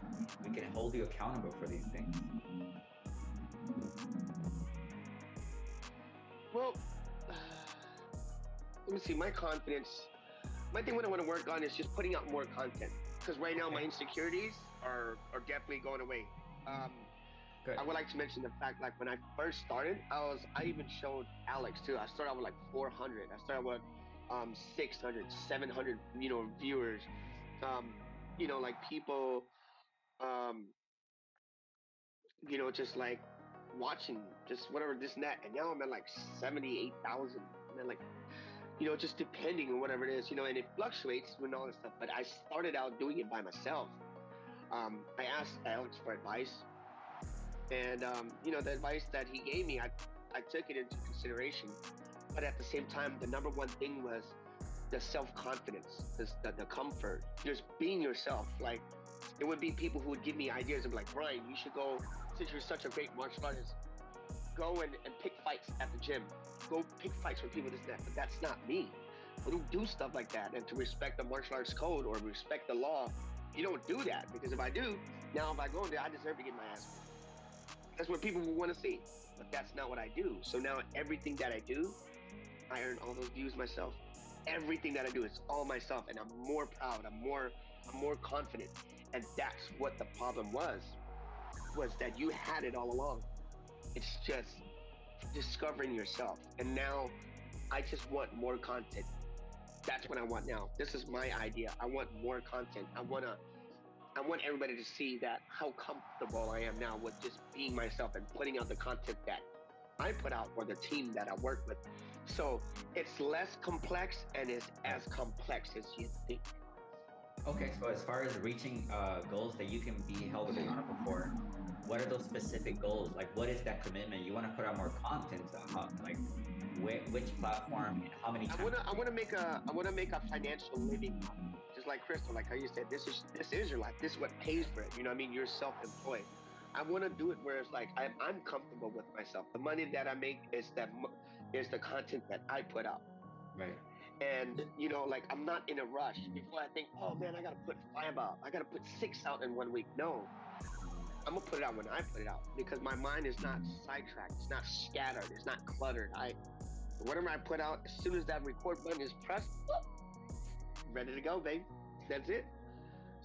we can hold you accountable for these things? Well, let me see. My confidence. My thing what I want to work on is just putting out more content. Because right now my insecurities are definitely going away. Good. I would like to mention the fact, like when I first started, I even showed Alex too. I started out with like 400. I started with 600, 700, you know, viewers. You know, like people, um, you know, just like watching, just whatever, this and that. And now I'm at like 78,000. And then like, you know, just depending on whatever it is, you know, and it fluctuates with all this stuff. But I started out doing it by myself. I asked Alex for advice, and you know, the advice that he gave me, I took it into consideration. But at the same time, the number one thing was the self-confidence, the comfort, just being yourself. Like, it would be people who would give me ideas and be like, Brian, you should go, since you're such a great martial artist, go and pick fights at the gym. Go pick fights with people, this and that. But that's not me. I don't do stuff like that. And to respect the martial arts code or respect the law, you don't do that. Because if I do, now if I go in there, I deserve to get my ass beat. That's what people will want to see. But that's not what I do. So now everything that I do, I earn all those views myself. Everything that I do is all myself. And I'm more proud. I'm more confident. And that's what the problem was that you had it all along. It's just discovering yourself. And now I just want more content. That's what I want now. This is my idea. I want more content. I want everybody to see that how comfortable I am now with just being myself and putting out the content that I put out for the team that I work with. So it's less complex and is as complex as you think. Okay, so as far as reaching goals that you can be held accountable for, what are those specific goals? Like, what is that commitment? You want to put out more content? Like, which platform? How many times? I want to make a financial living, just like Crystal, like how you said, this is your life. This is what pays for it. You know what I mean? You're self-employed. I want to do it where it's like I'm comfortable with myself. The money that I make is the content that I put out. Right. And you know, like I'm not in a rush. Before I think, oh man, I gotta put 5 out. I gotta put 6 out in 1 week. No, I'm gonna put it out when I put it out because my mind is not sidetracked. It's not scattered. It's not cluttered. Whatever I put out, as soon as that record button is pressed, whoop, ready to go, babe. That's it.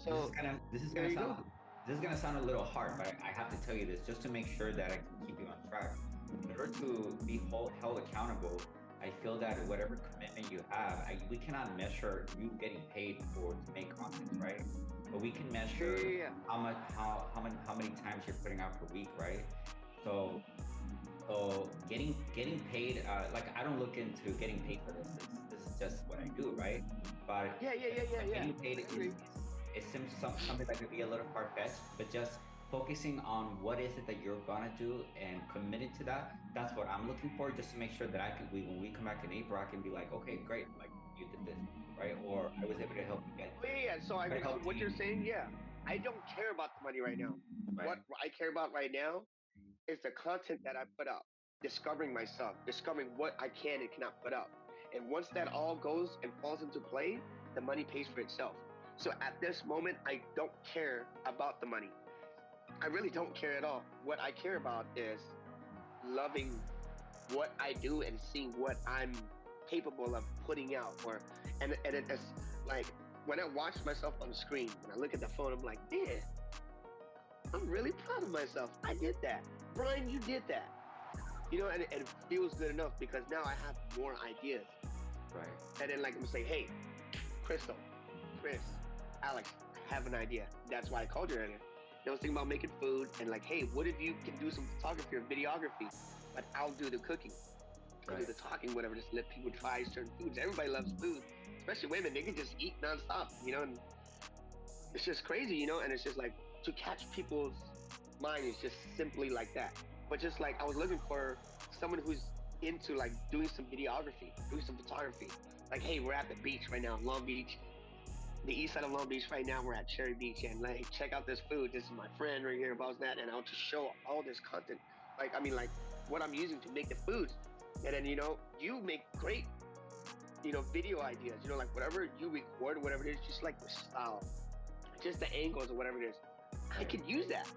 So this is gonna sound a little hard, but I have to tell you this just to make sure that I can keep you on track. In order to be held accountable, I feel that whatever commitment you have, we cannot measure you getting paid to make content, right? But we can measure how many times you're putting out per week, right? So getting paid, like I don't look into getting paid for this. This is just what I do, right? But getting paid it seems something that could be a little far-fetched, but just focusing on what is it that you're gonna do and committing to that, that's what I'm looking for, just to make sure that when we come back in April, I can be like, okay, great, like you did this, right? Or I was able to help you get so what you're saying, I don't care about the money right now. Right. What I care about right now is the content that I put out, discovering myself, discovering what I can and cannot put out. And once that all goes and falls into play, the money pays for itself. So at this moment, I don't care about the money. I really don't care at all. What I care about is loving what I do and seeing what I'm capable of putting out. And it's like when I watch myself on the screen, when I look at the phone, I'm like, yeah, I'm really proud of myself. I did that. Brian, you did that. You know, and it feels good enough because now I have more ideas. Right. And then like I'm saying, hey, Crystal, Chris, Alex, I have an idea. That's why I called you earlier. I was thinking about making food and like, hey, what if you can do some photography or videography, but I'll do the cooking. I'll do the talking, whatever, just let people try certain foods. Everybody loves food, especially women. They can just eat nonstop, you know, and it's just crazy, you know, and it's just like to catch people's mind is just simply like that. But just like I was looking for someone who's into like doing some videography, doing some photography. Like, hey, we're at the beach right now, Long Beach. The east side of Long Beach right now, we're at Cherry Beach, and like, check out this food. This is my friend right here about that, and I'll just show all this content. Like, I mean, like what I'm using to make the foods, and then you know, you make great, you know, video ideas. You know, like whatever you record, whatever it is, just like the style, just the angles or whatever it is. I could use that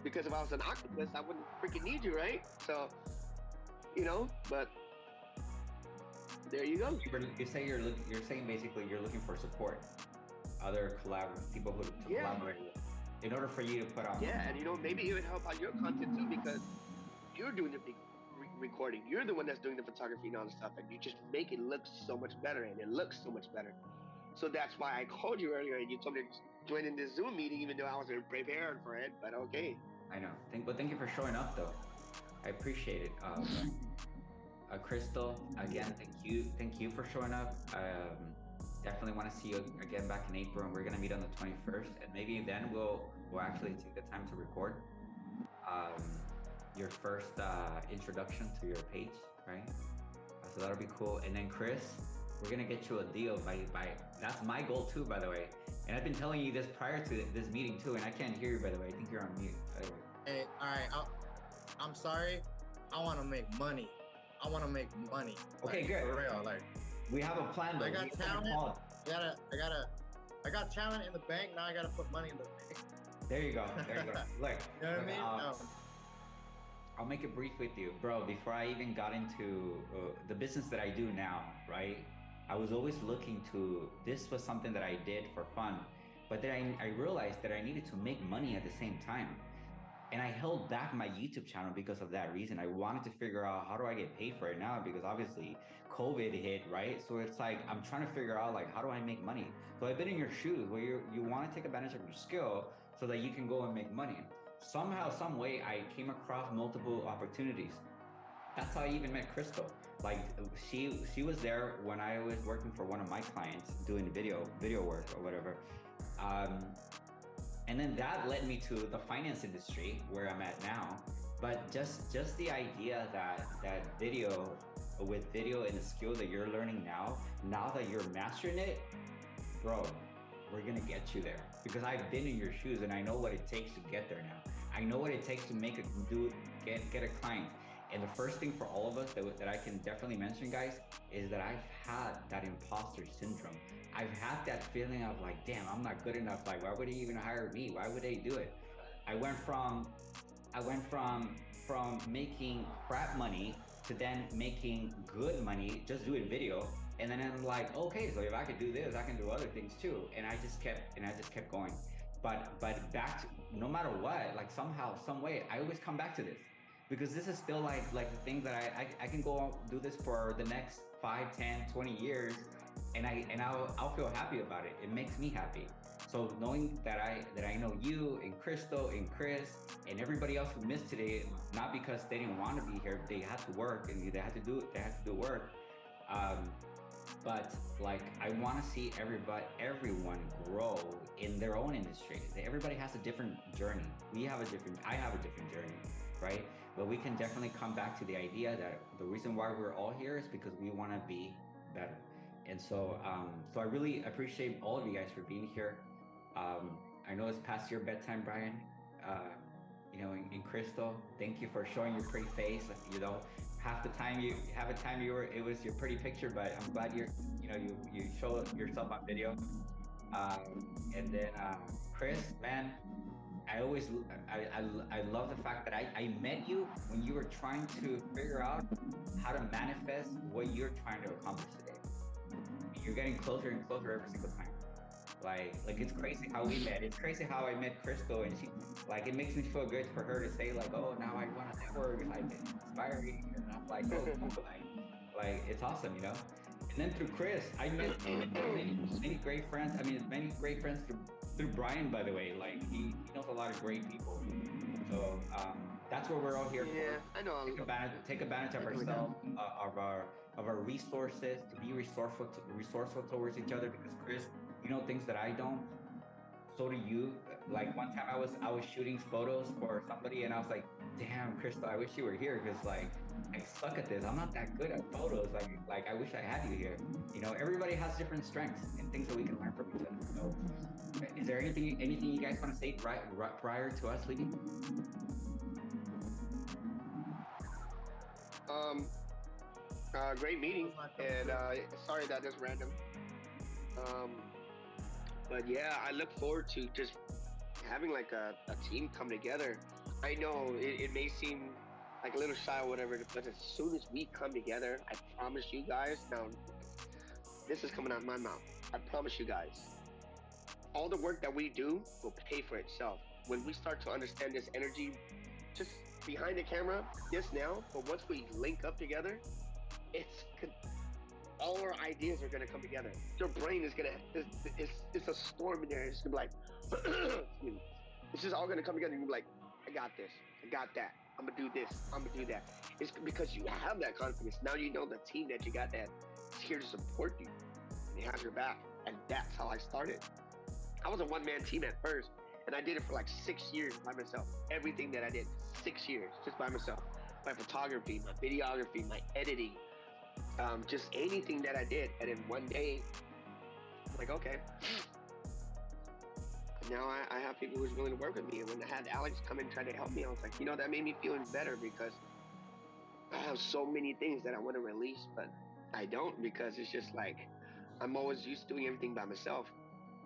because if I was an octopus, I wouldn't freaking need you, right? So, you know, but. There you go. You say you're saying basically you're looking for support, other people who to collaborate with, in order for you to put out. Yeah, and you know maybe it would help out your content too because you're doing the big recording. You're the one that's doing the photography and all the stuff, and you just make it look so much better, and it looks so much better. So that's why I called you earlier, and you told me to join in this Zoom meeting, even though I wasn't prepared for it. But okay. I know. Thank you for showing up, though. I appreciate it. Crystal, again, thank you for showing up. Definitely want to see you again back in April, and we're gonna meet on the 21st, and maybe then we'll actually take the time to record your first introduction to your page, right? So that'll be cool. And then Chris, we're gonna get you a deal by that's my goal too, by the way. And I've been telling you this prior to this meeting too, and I can't hear you, by the way. I think you're on mute, by the way. Hey, all right, I'm sorry. I want to make money. I want to make money. Okay, like, good. For real, like we have a plan. Though. I got talent. I got talent in the bank. Now I gotta put money in the bank. There you go. There you go. Look, you know what I mean? I'll make it brief with you, bro. Before I even got into the business that I do now, right? I was always looking to. This was something that I did for fun, but then I realized that I needed to make money at the same time. And I held back my YouTube channel because of that reason. I wanted to figure out how do I get paid for it now, because obviously COVID hit, right? So it's like, I'm trying to figure out like, how do I make money? So I've been in your shoes where you want to take advantage of your skill so that you can go and make money. Somehow, some way, I came across multiple opportunities. That's how I even met Crystal. Like she was there when I was working for one of my clients doing video work or whatever. And then that led me to the finance industry where I'm at now. But just the idea that video and the skill that you're learning now that you're mastering it, bro, we're gonna get you there, because I've been in your shoes and I know what it takes to get there now. I know what it takes to get a client. And the first thing for all of us that I can definitely mention, guys, is that I've had that imposter syndrome. I've had that feeling of like, damn, I'm not good enough. Like, why would they even hire me? Why would they do it? I went from making crap money to then making good money, just doing video. And then I'm like, okay, so if I could do this, I can do other things too. And I just kept going. But back to, no matter what, like somehow, some way, I always come back to this. Because this is still like the thing that I can go do this for the next 5, 10, 20 years, and I'll feel happy about it. It makes me happy. So knowing that I know you and Crystal and Chris and everybody else who missed today, not because they didn't want to be here, they had to work and they had to do work. But like, I want to see everyone grow in their own industry. Everybody has a different journey. I have a different journey, right? But we can definitely come back to the idea that the reason why we're all here is because we want to be better. And so, so I really appreciate all of you guys for being here. I know it's past your bedtime, Brian. You know, and Crystal, thank you for showing your pretty face. You know, half the time it was your pretty picture, but I'm glad you show yourself on video. And then Chris, man, I love the fact that I met you when you were trying to figure out how to manifest what you're trying to accomplish today. You're getting closer and closer every single time. Like it's crazy how we met. It's crazy how I met Crystal, and she, like, it makes me feel good for her to say like, oh, now I want to network. Like, it's inspiring, and I'm like, oh, cool. Like it's awesome, you know. And then through Chris, I met many great friends. I mean, many great friends through Brian, by the way. Like he knows a lot of great people. So that's what we're all here for. Yeah, I know. Take advantage of ourselves, of our resources, to be resourceful towards each other. Because Chris, you know things that I don't. So do you. Like one time I was shooting photos for somebody, and I was like, damn, Crystal, I wish you were here, because like I suck at this. I'm not that good at photos. Like I wish I had you here. You know, everybody has different strengths and things that we can learn from each other. So, is there anything you guys want to say prior to us leaving? Great meeting, and sorry that is random. But yeah, I look forward to just having like a team come together. I know it may seem like a little shy or whatever, but as soon as we come together, I promise you guys, now this is coming out of my mouth, I promise you guys, all the work that we do will pay for itself. When we start to understand this energy, just behind the camera, yes now, but once we link up together, all our ideas are gonna come together. Your brain is gonna, it's a storm in there. It's gonna be like, it's just all gonna come together and you're like, I got this, I got that. I'm gonna do this, I'm gonna do that. It's because you have that confidence. Now you know the team that you got that is here to support you. And they have your back. And that's how I started. I was a one-man team at first, and I did it for like 6 years by myself. Everything that I did, 6 years, just by myself. My photography, my videography, my editing, just anything that I did. And then one day, I'm like, okay. Now I have people who's willing to work with me. And when I had Alex come and try to help me, I was like, you know, that made me feel better, because I have so many things that I want to release, but I don't, because it's just like, I'm always used to doing everything by myself.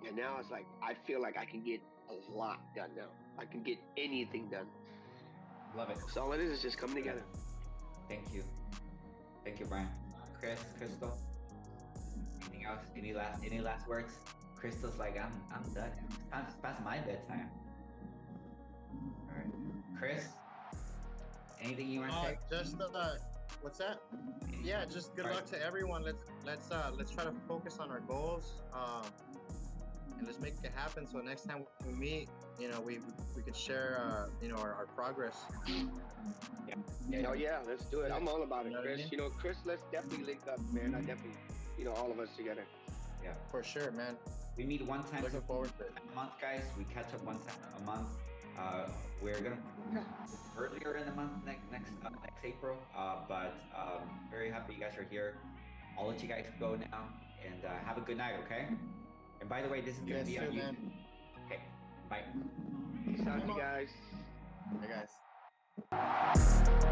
And now it's like, I feel like I can get a lot done now. I can get anything done. Love it. So all it is just coming together. Thank you. Thank you, Brian. Chris, Crystal, anything else? Any last words? Crystal's like, I'm done. It's past my bedtime. All right. Chris, anything you want to say? Just what's that? Yeah, just good luck to everyone. Let's try to focus on our goals. And let's make it happen. So next time we meet, you know, we could share, you know, our progress. Oh yeah, let's do it. I'm all about it, You know what I Chris. mean? You know, Chris, let's definitely link up, man. I definitely, you know, all of us together. Yeah. For sure, man. We meet one time Looking forward to it. a month, guys. We catch up one time a month. We're gonna earlier in the month next April. But very happy you guys are here. I'll let you guys go now and have a good night, okay? And by the way, this is gonna be on too, YouTube. man. Okay, bye. Peace out, you guys. Hey guys.